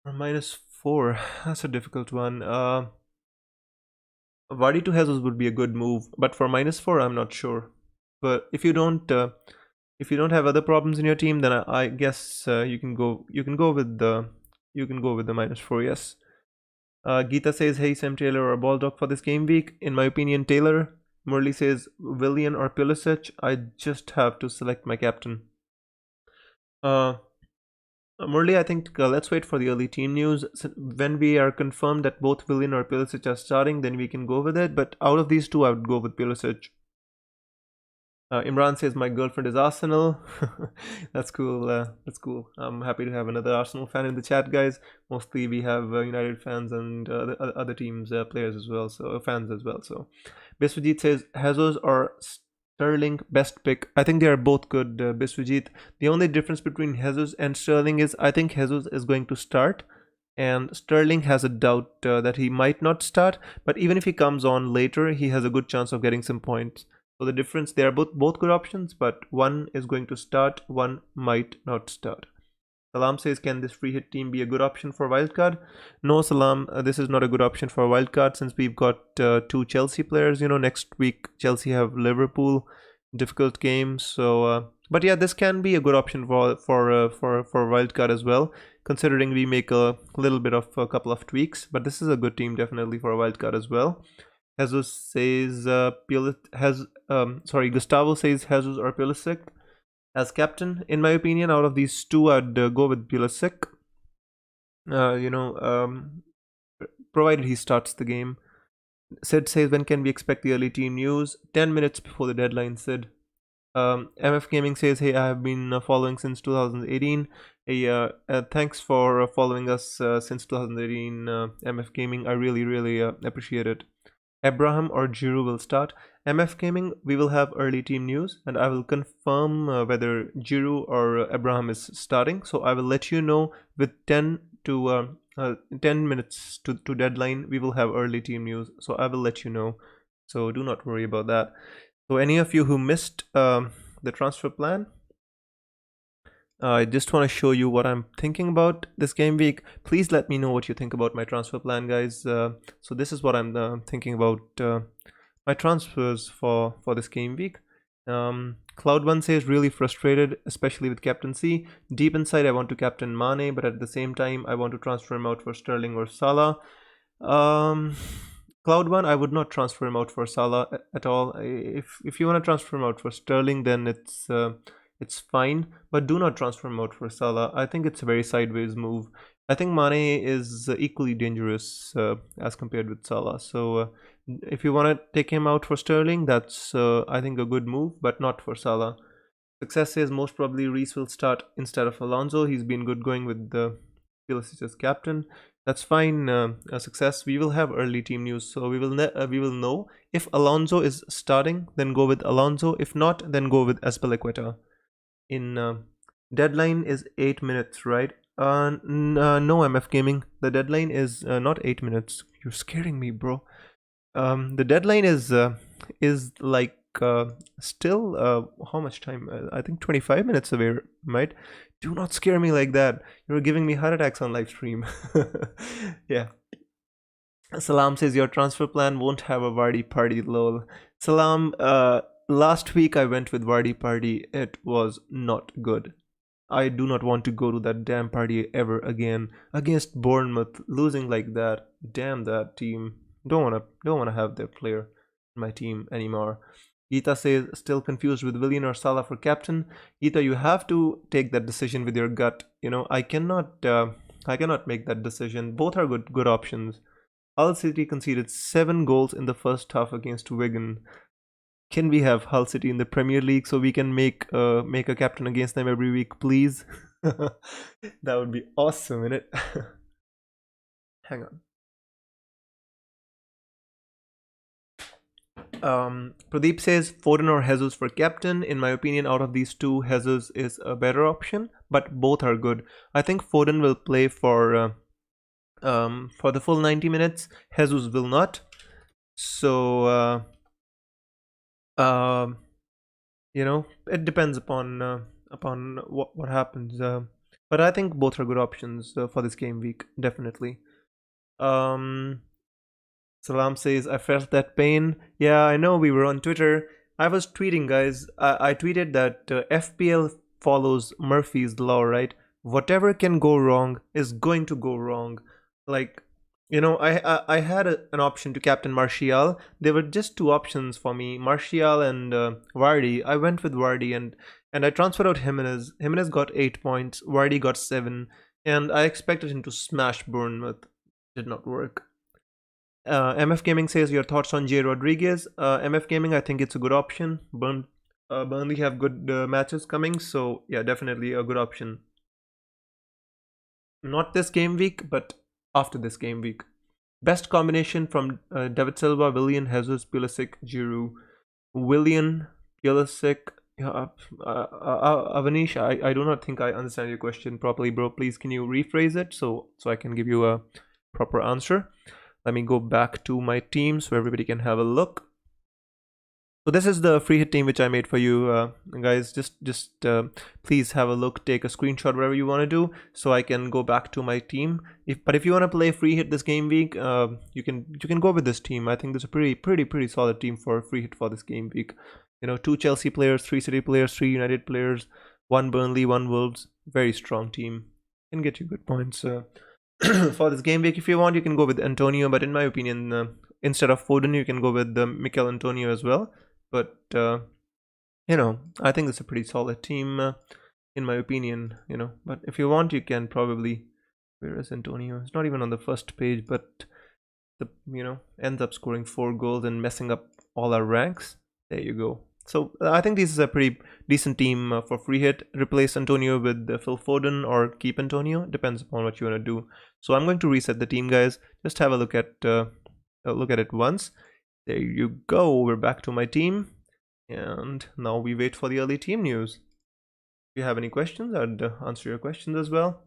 Or -4. That's a difficult one. Vardy to Jesus would be a good move, but for -4, I'm not sure. But if you don't have other problems in your team, then I guess you can go with the -4. Yes. Geeta says, "Hey, Sam Taylor or Baldock for this game week." In my opinion, Taylor. Murli says, "Willian or Pulisic." I just have to select my captain. Uh, Murli, I think let's wait for the early team news. When we are confirmed that both Willian or Pulisic are starting, then we can go with it. But out of these two, I would go with Pulisic. Imran says my girlfriend is Arsenal. That's cool. That's cool. I'm happy to have another Arsenal fan in the chat, guys. Mostly we have United fans and other teams, players as well, so fans as well. So, Biswajit says Jesus or Sterling best pick. I think they are both good, Biswajit. The only difference between Jesus and Sterling is I think Jesus is going to start, and Sterling has a doubt that he might not start. But even if he comes on later, he has a good chance of getting some points. So the difference, they are both good options, but one is going to start, one might not start. Salam says, can this free hit team be a good option for wildcard? No, Salam, this is not a good option for wildcard since we've got two Chelsea players. You know, next week Chelsea have Liverpool, difficult game. So, but yeah, this can be a good option for wildcard as well, considering we make a little bit of a couple of tweaks. But this is a good team definitely for a wildcard as well. Jesus says Gustavo says Jesus or Pulisic as captain. In my opinion, out of these two, I'd go with Pulisic. Provided he starts the game. Sid says, when can we expect the early team news? 10 minutes before the deadline, Sid. MF Gaming says, hey, I have been following since 2018. Hey, thanks for following us since 2018, MF Gaming. I really appreciate it. Abraham or Giroud will start. MF Gaming, we will have early team news and I will confirm whether Giroud or Abraham is starting. So I will let you know with 10 minutes to deadline. We will have early team news. So I will let you know. So do not worry about that. So any of you who missed the transfer plan, I just want to show you what I'm thinking about this game week. Please let me know what you think about my transfer plan, guys. So this is what I'm thinking about my transfers for this game week. Cloud1 says really frustrated, especially with captaincy. Deep inside, I want to captain Mane, but at the same time, I want to transfer him out for Sterling or Salah. Cloud1, I would not transfer him out for Salah at all. If you want to transfer him out for Sterling, then it's fine, but do not transfer him out for Salah. I think it's a very sideways move. I think Mane is equally dangerous as compared with Salah. So if you want to take him out for Sterling, that's I think a good move, but not for Salah. Success says most probably Reece will start instead of Alonso. He's been good going with the Pulisic as captain. That's fine. Success. We will have early team news, so we will know if Alonso is starting. Then go with Alonso. If not, then go with Azpilicueta. In deadline is 8 minutes, right? No, MF Gaming. The deadline is not 8 minutes. You're scaring me, bro. The deadline is like still how much time? I think 25 minutes away, right? Do not scare me like that. You're giving me heart attacks on live stream. Yeah. Salam says your transfer plan won't have a Vardy party, lol. Salam, last week I went with Vardy party. It was not good. I do not want to go to that damn party ever again. Against Bournemouth, losing like that. Damn that team. Don't wanna have their player in my team anymore. Geeta says still confused with Willian or Salah for captain. Geeta, you have to take that decision with your gut. You know, I cannot make that decision. Both are good options. Hull City conceded 7 goals in the first half against Wigan. Can we have Hull City in the Premier League so we can make a captain against them every week, please? That would be awesome, innit? Hang on. Pradeep says Foden or Jesus for captain. In my opinion, out of these two, Jesus is a better option, but both are good. I think Foden will play for the full 90 minutes. Jesus will not. So you know, it depends upon what happens. But I think both are good options for this game week, definitely. Salam says, I felt that pain. Yeah, I know, we were on Twitter. I was tweeting, guys. I tweeted that FPL follows Murphy's Law, right? Whatever can go wrong is going to go wrong. Like, I had an option to captain Martial. There were just two options for me, Martial and Vardy. I went with Vardy, and I transferred out Jimenez. Jimenez got 8 points, Vardy got 7, and I expected him to smash Bournemouth. Did not work. MF Gaming says your thoughts on J Rodriguez. MF Gaming, I think it's a good option. Burnley have good matches coming, so yeah, definitely a good option. Not this game week, but after this game week. Best combination from David Silva, Willian, Jesus, Pulisic, Giroud. Willian, Pulisic. Avanish, I do not think I understand your question properly, bro. Please, can you rephrase it so I can give you a proper answer? Let me go back to my team so everybody can have a look. So this is the free hit team which I made for you, guys. Just please have a look, take a screenshot, whatever you want to do, so I can go back to my team. But if you want to play free hit this game week, you can go with this team. I think this is a pretty solid team for free hit for this game week. 2 Chelsea players, 3 City players, 3 United players, 1 Burnley, 1 Wolves. Very strong team. Can get you good points. For this game week, if you want, you can go with Antonio, but in my opinion, instead of Foden, you can go with Mikel Antonio as well. But I think it's a pretty solid team, in my opinion. But if you want, you can probably. Where is Antonio? It's not even on the first page, but ends up scoring 4 goals and messing up all our ranks. There you go. So I think this is a pretty decent team for free hit. Replace Antonio with Phil Foden or keep Antonio. Depends upon what you want to do. So I'm going to reset the team, guys. Just have a look at it once. There you go. We're back to my team, and now we wait for the early team news. If you have any questions, I'd answer your questions as well.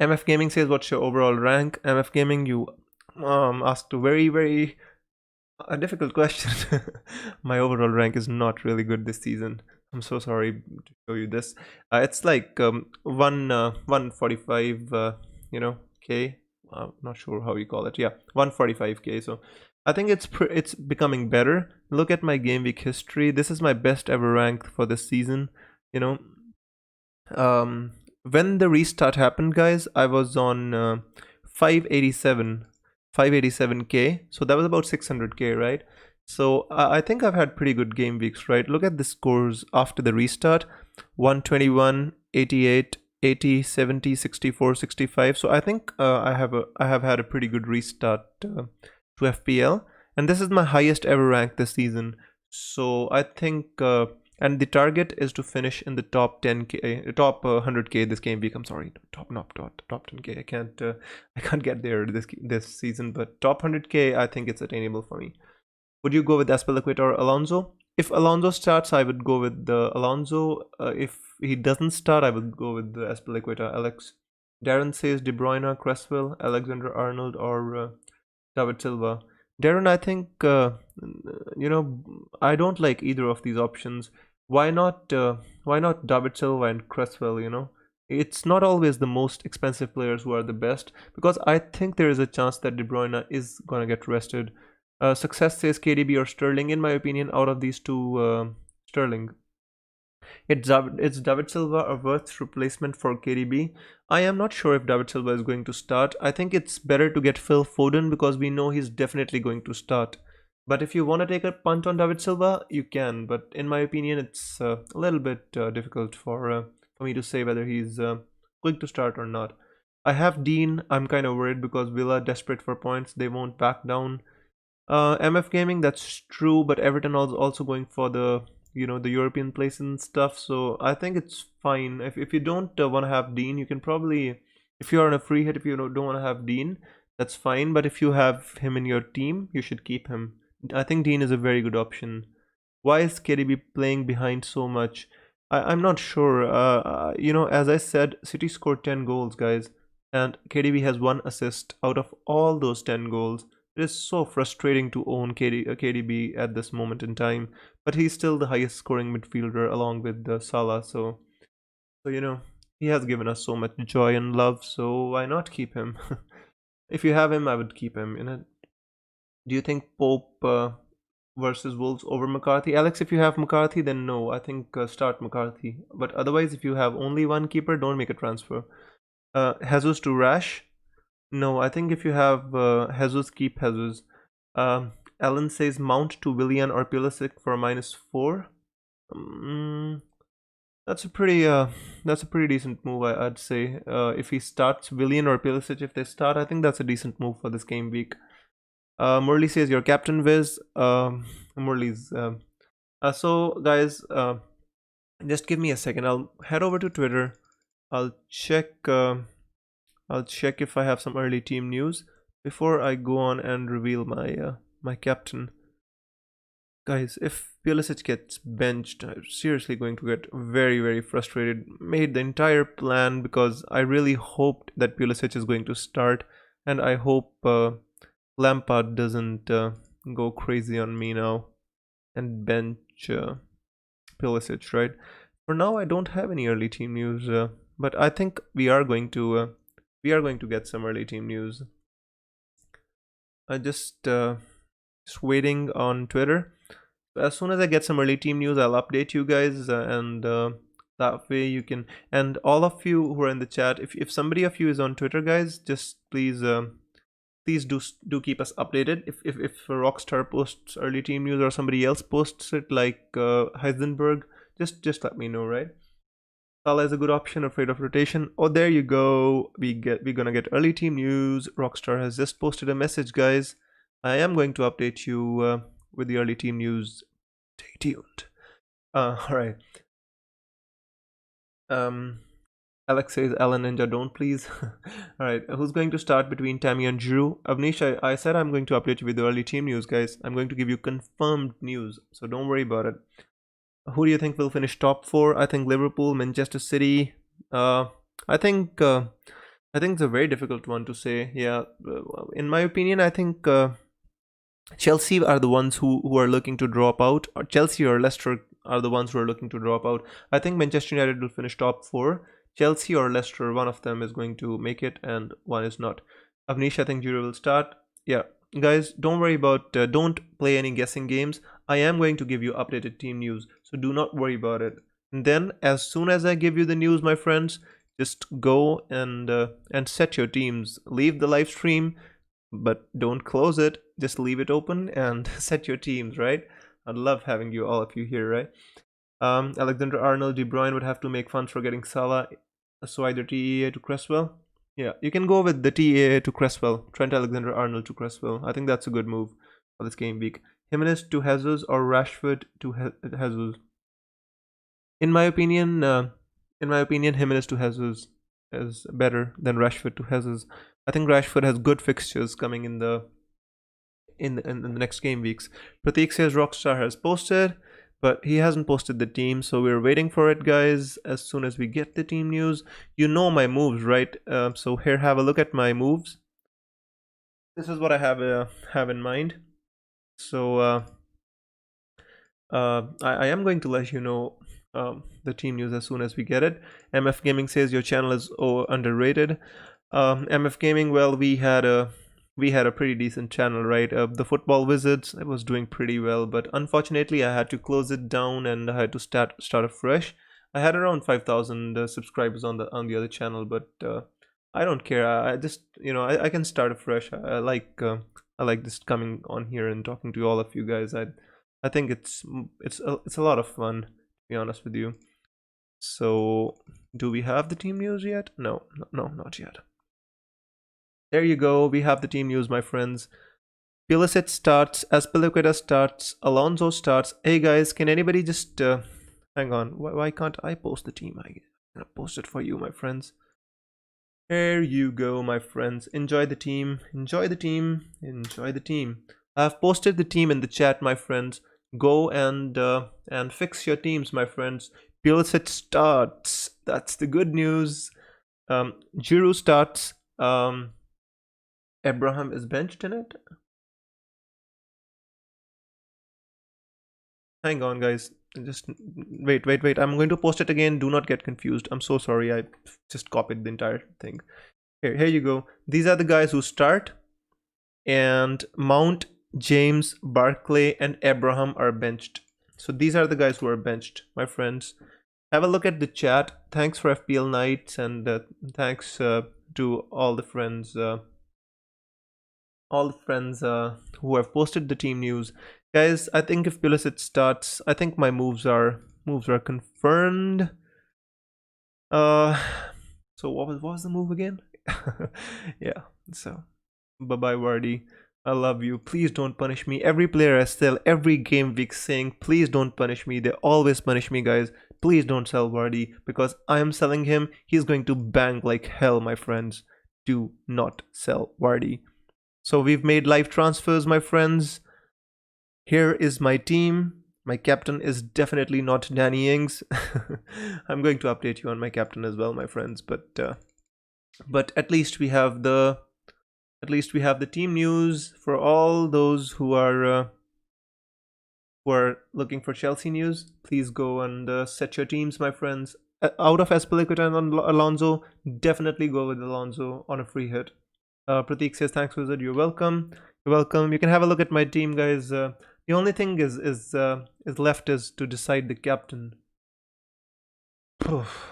MF Gaming says, "What's your overall rank?" MF Gaming, you asked a very a difficult question. My overall rank is not really good this season. I'm so sorry to show you this. It's like 145 k. Not sure how you call it. Yeah, 145k. So I think it's becoming better. Look at my game week history. This is my best ever rank for this season. When the restart happened, guys, I was on 587k, so that was about 600k, right? So I think I've had pretty good game weeks, right? Look at the scores after the restart: 121, 88, 80, 70, 64, 65. So I think I have had a pretty good restart to FPL, and this is my highest ever rank this season. So I think and the target is to finish in the top 10k, top 100k this game week. I'm sorry, top 10k. I can't get there this season, but top 100k, I think it's attainable for me. Would you go with Azpilicueta or Alonso? If Alonso starts, I would go with Alonso. If he doesn't start, I would go with Azpilicueta. Alex Darren says De Bruyne, Cresswell, Alexander-Arnold, or David Silva. Darren, I think I don't like either of these options. Why not David Silva and Cresswell? It's not always the most expensive players who are the best, because I think there is a chance that De Bruyne is gonna get rested. Success says KDB or Sterling. In my opinion, out of these two, Sterling. It's David Silva a worth replacement for KDB? I am not sure if David Silva is going to start. I think it's better to get Phil Foden because we know he's definitely going to start. But if you want to take a punt on David Silva, you can. But in my opinion, it's a little bit difficult for me to say whether he's going to start or not. I have Dean. I'm kind of worried because Villa desperate for points. They won't back down. MF Gaming, that's true, but Everton is also going for the the European place and stuff. So I think it's fine. If you don't want to have Dean, you can probably, if you're on a free hit, if you don't want to have Dean, that's fine. But if you have him in your team, you should keep him. I think Dean is a very good option. Why is KDB playing behind so much? I'm not sure. As I said, City scored 10 goals, guys, and KDB has 1 assist out of all those 10 goals. It is so frustrating to own KDB at this moment in time, but he's still the highest scoring midfielder along with Salah. So he has given us so much joy and love. So why not keep him? If you have him, I would keep him. Do you think Pope versus Wolves over McCarthy? Alex, if you have McCarthy, then no. I think start McCarthy. But otherwise, if you have only one keeper, don't make a transfer. Jesus to Rash? No, I think if you have Jesus, keep Jesus. Alan says Mount to Willian or Pulisic for -4. Mm, that's a pretty decent move, I'd say. If he starts Willian or Pulisic, if they start, I think that's a decent move for this game week. Murli says your captain Viz. Murli's. So guys, just give me a second. I'll head over to Twitter. I'll check. I'll check if I have some early team news before I go on and reveal my my captain. Guys, if Pulisic gets benched, I'm seriously going to get very frustrated. Made the entire plan because I really hoped that Pulisic is going to start, and I hope Lampard doesn't go crazy on me now and bench Pulisic, right? For now, I don't have any early team news, but I think we are going to get some early team news. I just waiting on Twitter. As soon as I get some early team news, I'll update you guys, and that way you can. And all of you who are in the chat, if somebody of you is on Twitter, guys, just please do keep us updated. If Rockstar posts early team news or somebody else posts it, like Heisenberg, just let me know, right? Salah is a good option. Afraid of rotation. Oh, there you go. We're gonna get early team news. Rockstar has just posted a message, guys. I am going to update you with the early team news. Stay tuned. All right. Alex says, Alan Ninja, don't please. All right. Who's going to start between Tammy and Drew? Avnish, I said I'm going to update you with the early team news, guys. I'm going to give you confirmed news, so don't worry about it. Who do you think will finish top 4? I think Liverpool, Manchester City. I think it's a very difficult one to say. Yeah, in my opinion, I think Chelsea are the ones who are looking to drop out, or Chelsea or Leicester are the ones who are looking to drop out. I think Manchester United will finish top 4. Chelsea or Leicester, one of them is going to make it and one is not. Avnish, I think Giroud will start. Yeah, guys, don't worry about, don't play any guessing games. I am going to give you updated team news, so do not worry about it. And then as soon as I give you the news, my friends, just go and set your teams. Leave the live stream, but don't close it. Just leave it open and set your teams, right? I'd love having you, all of you here, right? Alexander-Arnold, De Bruyne would have to make funds for getting Salah, so either TEA to Cresswell. Yeah, you can go with the TEA to Cresswell, Trent Alexander-Arnold to Cresswell. I think that's a good move for this game week. Jimenez to Jesus or Rashford to Jesus. In my opinion, Jimenez to Jesus is better than Rashford to Jesus. I think Rashford has good fixtures coming in the next game weeks. Pratik says Rockstar has posted, but he hasn't posted the team, so we're waiting for it, guys. As soon as we get the team news, you know my moves, right? So here, have a look at my moves. This is what I have in mind. So I am going to let you know the team news as soon as we get it. MF Gaming says your channel is underrated. MF Gaming, well, we had a pretty decent channel, right? The Football Wizards, it was doing pretty well, but unfortunately I had to close it down and I had to start afresh. I had around 5,000 subscribers on the other channel, but I don't care. I just, I can start afresh. I like just coming on here and talking to all of you guys. I think it's a lot of fun, to be honest with you. So do we have the team news yet? No, not yet. There you go. We have the team news, my friends. Pulisic starts, Azpilicueta starts, Alonso starts. Hey guys, can anybody just hang on? Why can't I post the team? I'm gonna post it for you, my friends. There you go, my friends. Enjoy the team. Enjoy the team. Enjoy the team. I've posted the team in the chat, my friends. Go and fix your teams, my friends. Pulisic starts. That's the good news. Giroud starts. Abraham is benched in it. Hang on, guys. Just wait. I'm going to post it again. Do not get confused. I'm so sorry. I just copied the entire thing. Here you go. These are the guys who start. And Mount James, Barclay, and Abraham are benched. So these are the guys who are benched, my friends. Have a look at the chat. Thanks for FPL Nights, and thanks to all the friends who have posted the team news. Guys, I think if Pulisic starts, I think my moves are confirmed. So what was the move again? Yeah. So bye bye Vardy. I love you. Please don't punish me. Every player I sell every game week saying, please don't punish me. They always punish me, guys. Please don't sell Vardy because I am selling him. He's going to bang like hell, my friends. Do not sell Vardy. So we've made live transfers, my friends. Here is my team. My captain is definitely not Danny Ings. I'm going to update you on my captain as well, my friends. But at least we have the team news for all those who are looking for Chelsea news. Please go and set your teams, my friends. Out of Azpilicueta and Alonso, definitely go with Alonso on a free hit. Pratik says, thanks, Wizard. You're welcome. You're welcome. You can have a look at my team, guys. The only thing is left is to decide the captain.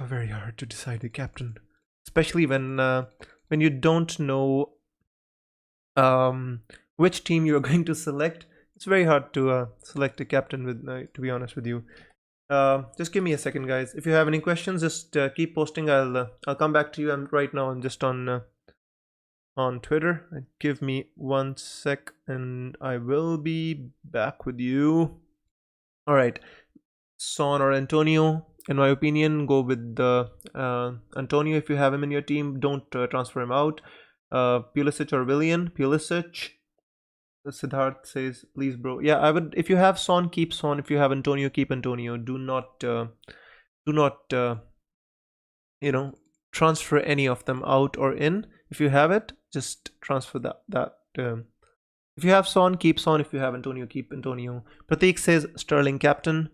Very hard to decide the captain, especially when you don't know which team you are going to select. It's very hard to select a captain with, to be honest with you. Just give me a second, guys. If you have any questions, just keep posting. I'll come back to you. Right now I'm just on Twitter. Give me 1 sec and I will be back with you. All right, Son or Antonio. In my opinion, go with the Antonio. If you have him in your team, don't transfer him out. Pulisic or Willian. Pulisic. Siddharth says, please, bro. Yeah, I would. If you have Son, keep Son. If you have Antonio, keep Antonio. Do not transfer any of them out or in. If you have it, just transfer that. If you have Son, keep Son. If you have Antonio, keep Antonio. Pratik says Sterling captain.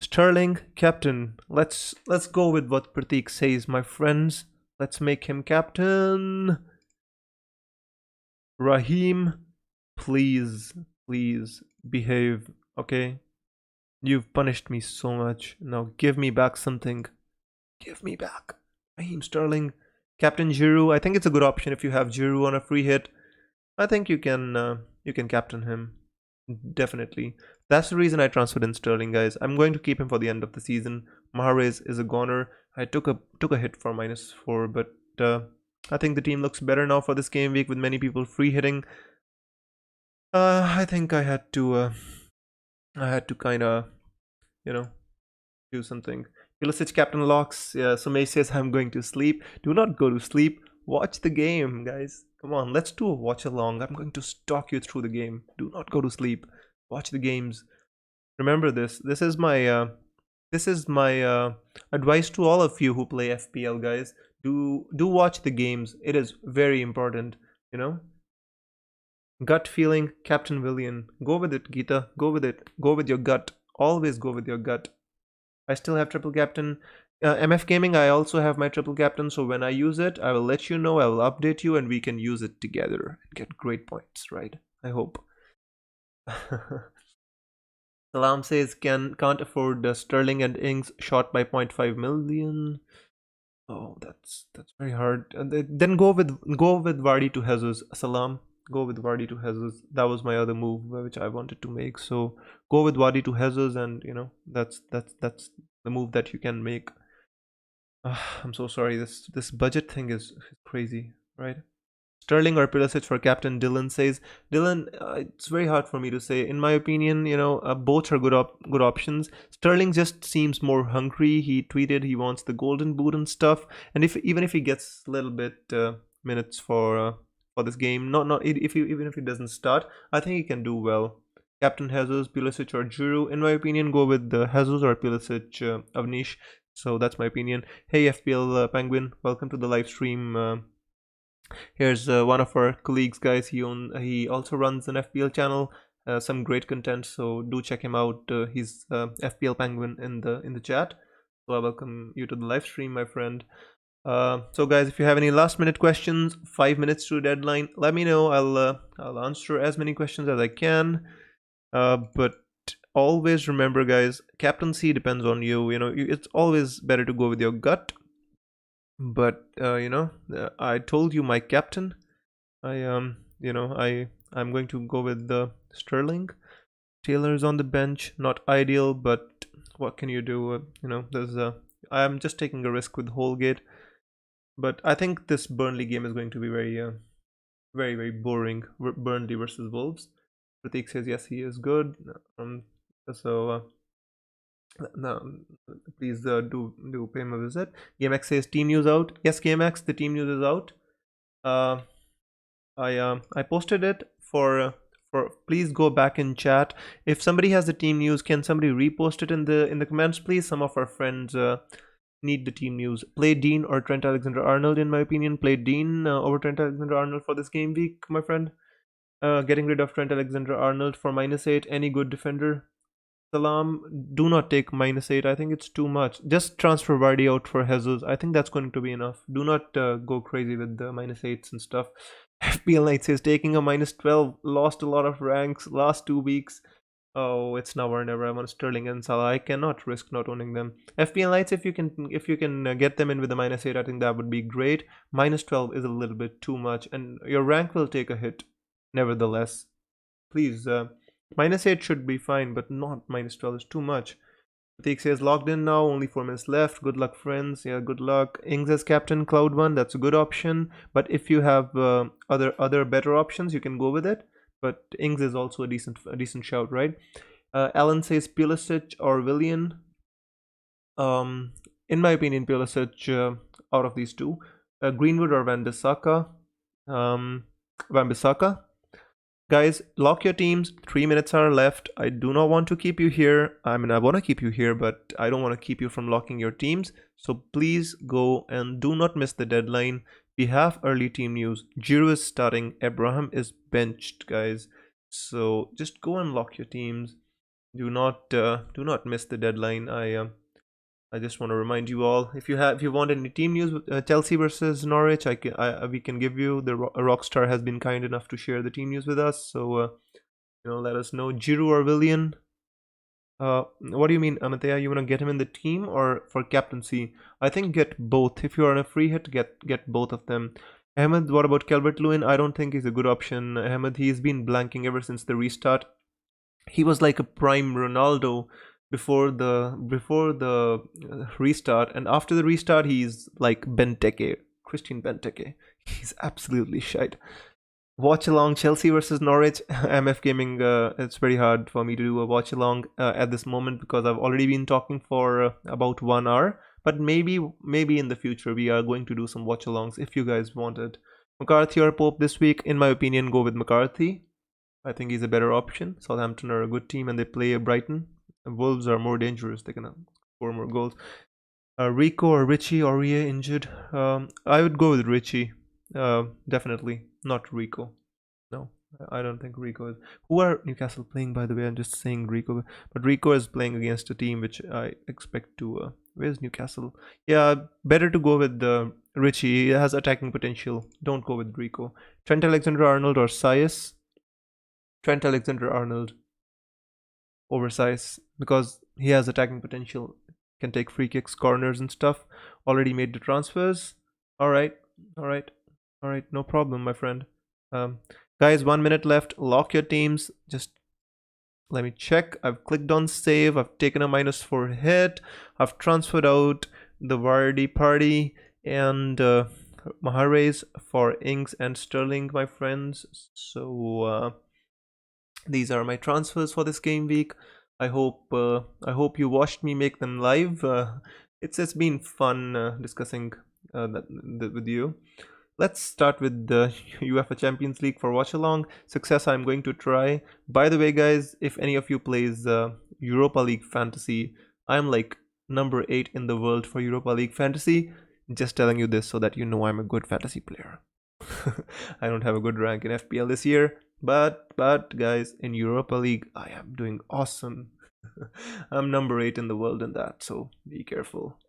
Sterling captain. Let's go with what Pratik says, my friends. Let's make him captain. Raheem, please behave, okay? You've punished me so much. Now give me back something. Give me back. Raheem Sterling. Captain Giroud. I think it's a good option if you have Giroud on a free hit. I think you can captain him. Definitely. That's the reason I transferred in Sterling, guys. I'm going to keep him for the end of the season. Mahrez is a goner. I took a hit for -4, but I think the team looks better now for this game week with many people free hitting. I think I had to kind of, do something. Pulisic captain locks. Yeah, Sumay says I'm going to sleep. Do not go to sleep. Watch the game, guys. Come on, let's do a watch along. I'm going to stalk you through the game. Do not go to sleep. Watch the games. Remember this. This is my advice to all of you who play FPL, guys. Do watch the games. It is very important, Gut feeling, Captain Willian. Go with it, Geeta. Go with it. Go with your gut. Always go with your gut. I still have triple captain. MF Gaming, I also have my triple captain, so when I use it, I will let you know, I will update you, and we can use it together and get great points, right? I hope. Salam says, can't afford Sterling and Ings shot by 0.5 million. Oh, that's very hard. Then go with Vardy to Jesus. Salam. Go with Vardy to Jesus. That was my other move which I wanted to make. So go with Vardy to Jesus, and that's the move that you can make. I'm so sorry. This budget thing is crazy, right? Sterling or Pulisic for captain, Dylan says. Dylan, it's very hard for me to say. In my opinion, both are good options. Sterling just seems more hungry. He tweeted he wants the golden boot and stuff. And even if he gets a little bit minutes for this game, even if he doesn't start, I think he can do well. Captain Jesus, Pulisic or Giroud. In my opinion, go with the Jesus or Pulisic, Avnish. So that's my opinion. Hey FPL Penguin, welcome to the live stream. Here's one of our colleagues, guys. He also runs an FPL channel, some great content. So do check him out. He's FPL Penguin in the chat. So I welcome you to the live stream, my friend. So guys, if you have any last minute questions, 5 minutes to deadline, let me know. I'll answer as many questions as I can. But always remember, guys, captaincy depends on you. It's always better to go with your gut. But I told you my captain. I'm going to go with the Sterling. Taylor's on the bench, not ideal, but what can you do? I'm just taking a risk with Holgate. But I think this Burnley game is going to be very, very, very boring. Burnley versus Wolves. Pratik says yes, he is good. So no, please do pay him a visit. GameX says team news out. Yes, GameX, the team news is out. I posted it for please go back in chat. If somebody has the team news, can somebody repost it in the comments, please? Some of our friends need the team news. Play Dean or Trent Alexander-Arnold, in my opinion. Play Dean over Trent Alexander-Arnold for this game week, my friend. Getting rid of Trent Alexander-Arnold for -8. Any good defender? Salam, do not take -8. I think it's too much. Just transfer Vardy out for Jesus. I think that's going to be enough. Do not go crazy with the -8s and stuff. FPL Knight says taking a -12. Lost a lot of ranks last 2 weeks. Oh, it's now or never. I want Sterling and Salah. I cannot risk not owning them. FPL Knights, if you can get them in with the -8, I think that would be great. -12 is a little bit too much, and your rank will take a hit. Nevertheless, please. -8 should be fine, but not -12 is too much. Pratik says logged in now, only 4 minutes left. Good luck, friends. Yeah, good luck. Ings as captain, Cloud1, that's a good option. But if you have other better options, you can go with it. But Ings is also a decent shout, right? Alan says Pulisic or Willian. In my opinion, Pulisic out of these two. Greenwood or Wan-Bissaka. Wan-Bissaka. Guys, lock your teams. 3 minutes are left. I do not want to keep you here. I mean, I want to keep you here, but I don't want to keep you from locking your teams. So please go and do not miss the deadline. We have early team news. Giroud is starting. Abraham is benched, guys. So just go and lock your teams. Do not miss the deadline. I just want to remind you all, if you want any team news, Chelsea versus Norwich, we can give you. The Rockstar has been kind enough to share the team news with us, so let us know. Giroud or Willian? What do you mean, Amatea? You want to get him in the team or for captaincy? I think get both. If you're on a free hit, get both of them. Ahmed, what about Calvert-Lewin? I don't think he's a good option. Ahmed, he's been blanking ever since the restart. He was like a prime Ronaldo before the restart, and after the restart he's like Christian Benteke. He's absolutely shite. Watch along Chelsea versus Norwich. MF Gaming, it's very hard for me to do a watch along at this moment because I've already been talking for about 1 hour, but maybe in the future we are going to do some watch alongs if you guys want it. McCarthy or Pope this week? In my opinion, go with McCarthy. I think he's a better option. Southampton are a good team and they play Brighton. Wolves are more dangerous. They can score more goals. Rico or Richie? Aurier injured? I would go with Richie. Definitely not Rico. No, I don't think Rico is. Who are Newcastle playing, by the way? I'm just saying Rico, but Rico is playing against a team which I expect to. Where's Newcastle? Yeah, better to go with Richie. He has attacking potential. Don't go with Rico. Trent Alexander-Arnold or Sias? Trent Alexander-Arnold over Sias because he has attacking potential. Can take free kicks, corners, and stuff. Already made the transfers. All right, no problem, my friend. Guys, 1 minute left. Lock your teams. Just let me check. I've clicked on save. I've taken a -4 hit. I've transferred out the Vardy party and Mahrez for Ings and Sterling, my friends. So these are my transfers for this game week. I hope you watched me make them live. It's been fun discussing with you. Let's start with the UEFA Champions League for watch along. Success I'm going to try. By the way, guys, if any of you plays Europa League Fantasy, I'm like number 8 in the world for Europa League Fantasy. Just telling you this so that you know I'm a good fantasy player. I don't have a good rank in FPL this year, but guys, in Europa League I am doing awesome. I'm number 8 in the world in that, so be careful.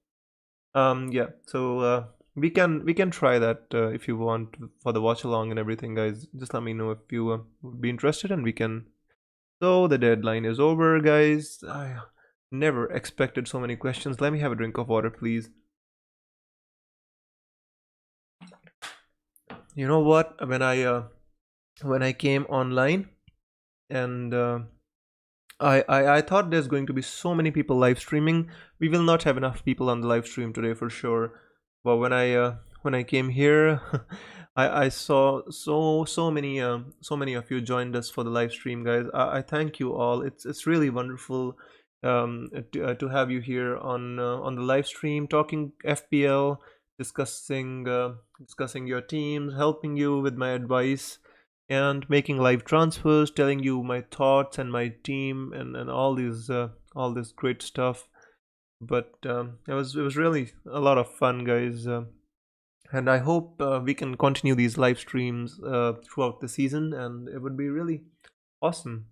Yeah, so we can try that if you want for the watch along and everything, guys. Just let me know if you would be interested, and we can. So the deadline is over, guys. I never expected so many questions. Let me have a drink of water, please. You know what? When I came online and I thought there's going to be so many people live streaming. We will not have enough people on the live stream today for sure. But when I came here, I saw so many of you joined us for the live stream, guys. I thank you all. It's really wonderful to have you here on the live stream, talking FPL, discussing your teams, helping you with my advice, and making live transfers, telling you my thoughts and my team, and all this great stuff. But it was really a lot of fun, guys. And I hope we can continue these live streams throughout the season, and it would be really awesome.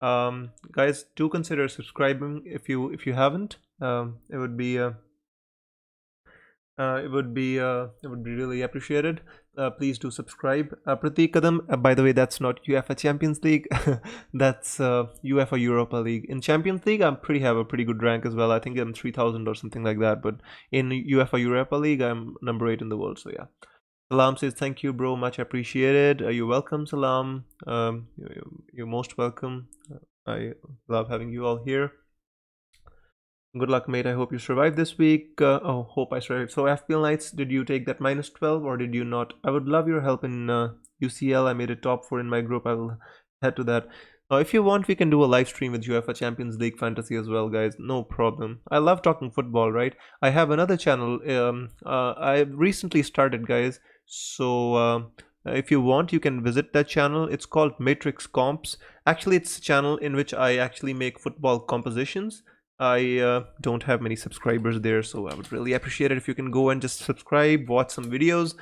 Guys, do consider subscribing if you haven't. It would be really appreciated. Please do subscribe. Pratik Kadam, by the way, that's not UEFA Champions League. That's UEFA Europa League. In Champions League, have a pretty good rank as well. I think I'm 3,000 or something like that. But in UEFA Europa League, I'm number 8 in the world. So yeah. Salam says, thank you, bro. Much appreciated. You're welcome, Salam. You're most welcome. I love having you all here. Good luck, mate. I hope you survive this week. Hope I survived. So, FPL Knights, did you take that -12 or did you not? I would love your help in UCL. I made a top 4 in my group. I will head to that. If you want, we can do a live stream with UEFA Champions League Fantasy as well, guys. No problem. I love talking football, right? I have another channel. I recently started, guys. So, if you want, you can visit that channel. It's called Matrix Comps. Actually, it's a channel in which I actually make football compositions. I don't have many subscribers there, so I would really appreciate it if you can go and just subscribe, watch some videos,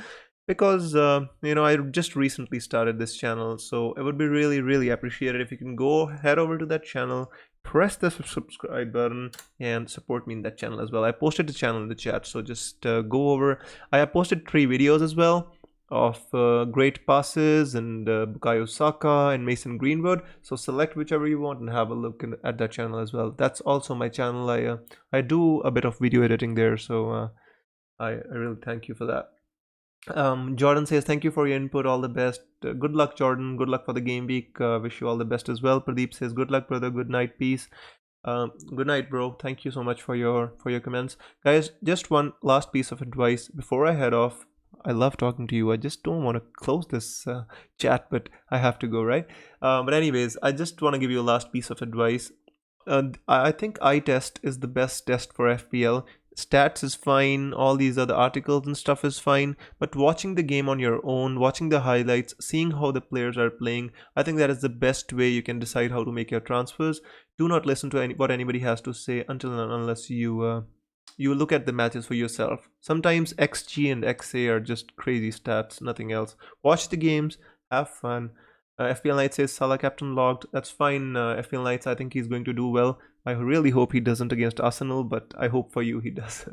because I just recently started this channel, so it would be really, really appreciated if you can go head over to that channel, press the subscribe button, and support me in that channel as well. I posted the channel in the chat, so just go over. I have posted 3 videos as well of great passes and Bukayo Saka and Mason Greenwood. So select whichever you want and have a look at that channel as well. That's also my channel. I do a bit of video editing there, so I really thank you for that. Jordan says, thank you for your input. All the best. Good luck, Jordan. Good luck for the game week. Wish you all the best as well. Pradeep says, good luck, brother. Good night. Peace. Good night, bro. Thank you so much for your comments, guys. Just one last piece of advice before I head off. I love talking to you. I just don't want to close this chat, but I have to go, right? But anyways, I just want to give you a last piece of advice. I think eye test is the best test for FPL. Stats is fine, all these other articles and stuff is fine, but watching the game on your own, watching the highlights, seeing how the players are playing, I think that is the best way you can decide how to make your transfers. Do not listen to what anybody has to say until and unless you look at the matches for yourself. Sometimes XG and XA are just crazy stats, nothing else. Watch the games, have fun. FPL Knight says Salah captain logged. That's fine, FPL Knights. I think he's going to do well. I really hope he doesn't against Arsenal, but I hope for you he does.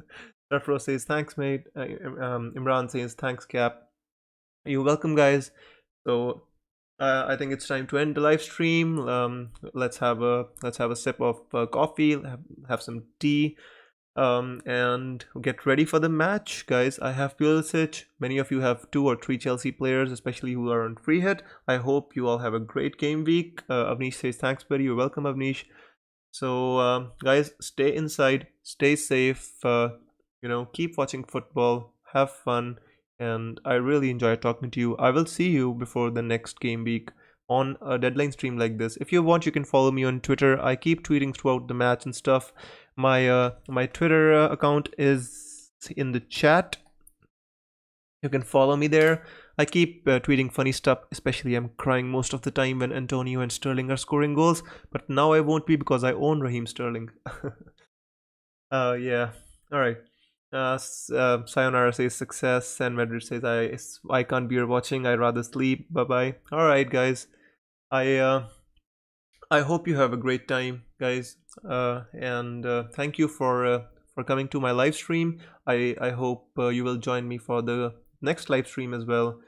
Surfro says thanks, mate. Imran says thanks, Cap. You're welcome, guys. So I think it's time to end the live stream. Let's have a sip of coffee, have some tea. And get ready for the match, guys. I have Pulisic. Many of you have 2 or 3 Chelsea players, especially who are on free hit. I hope you all have a great game week. Avnish says thanks, buddy. You're welcome, Avnish. So guys, stay inside, stay safe, keep watching football, have fun, and I really enjoy talking to you. I will see you before the next game week on a deadline stream like this. If you want, you can follow me on Twitter. I keep tweeting throughout the match and stuff. My Twitter account is in the chat. You can follow me there. I keep tweeting funny stuff, especially I'm crying most of the time when Antonio and Sterling are scoring goals, but now I won't be because I own Raheem Sterling. Yeah. All right. Sayonara says success, and Madrid says I can't be here watching. I'd rather sleep. Bye bye. All right, guys. I hope you have a great time, guys, and thank you for for coming to my live stream. I hope you will join me for the next live stream as well.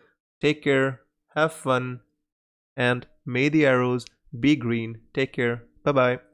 Take care, have fun, and may the arrows be green. Take care. Bye bye.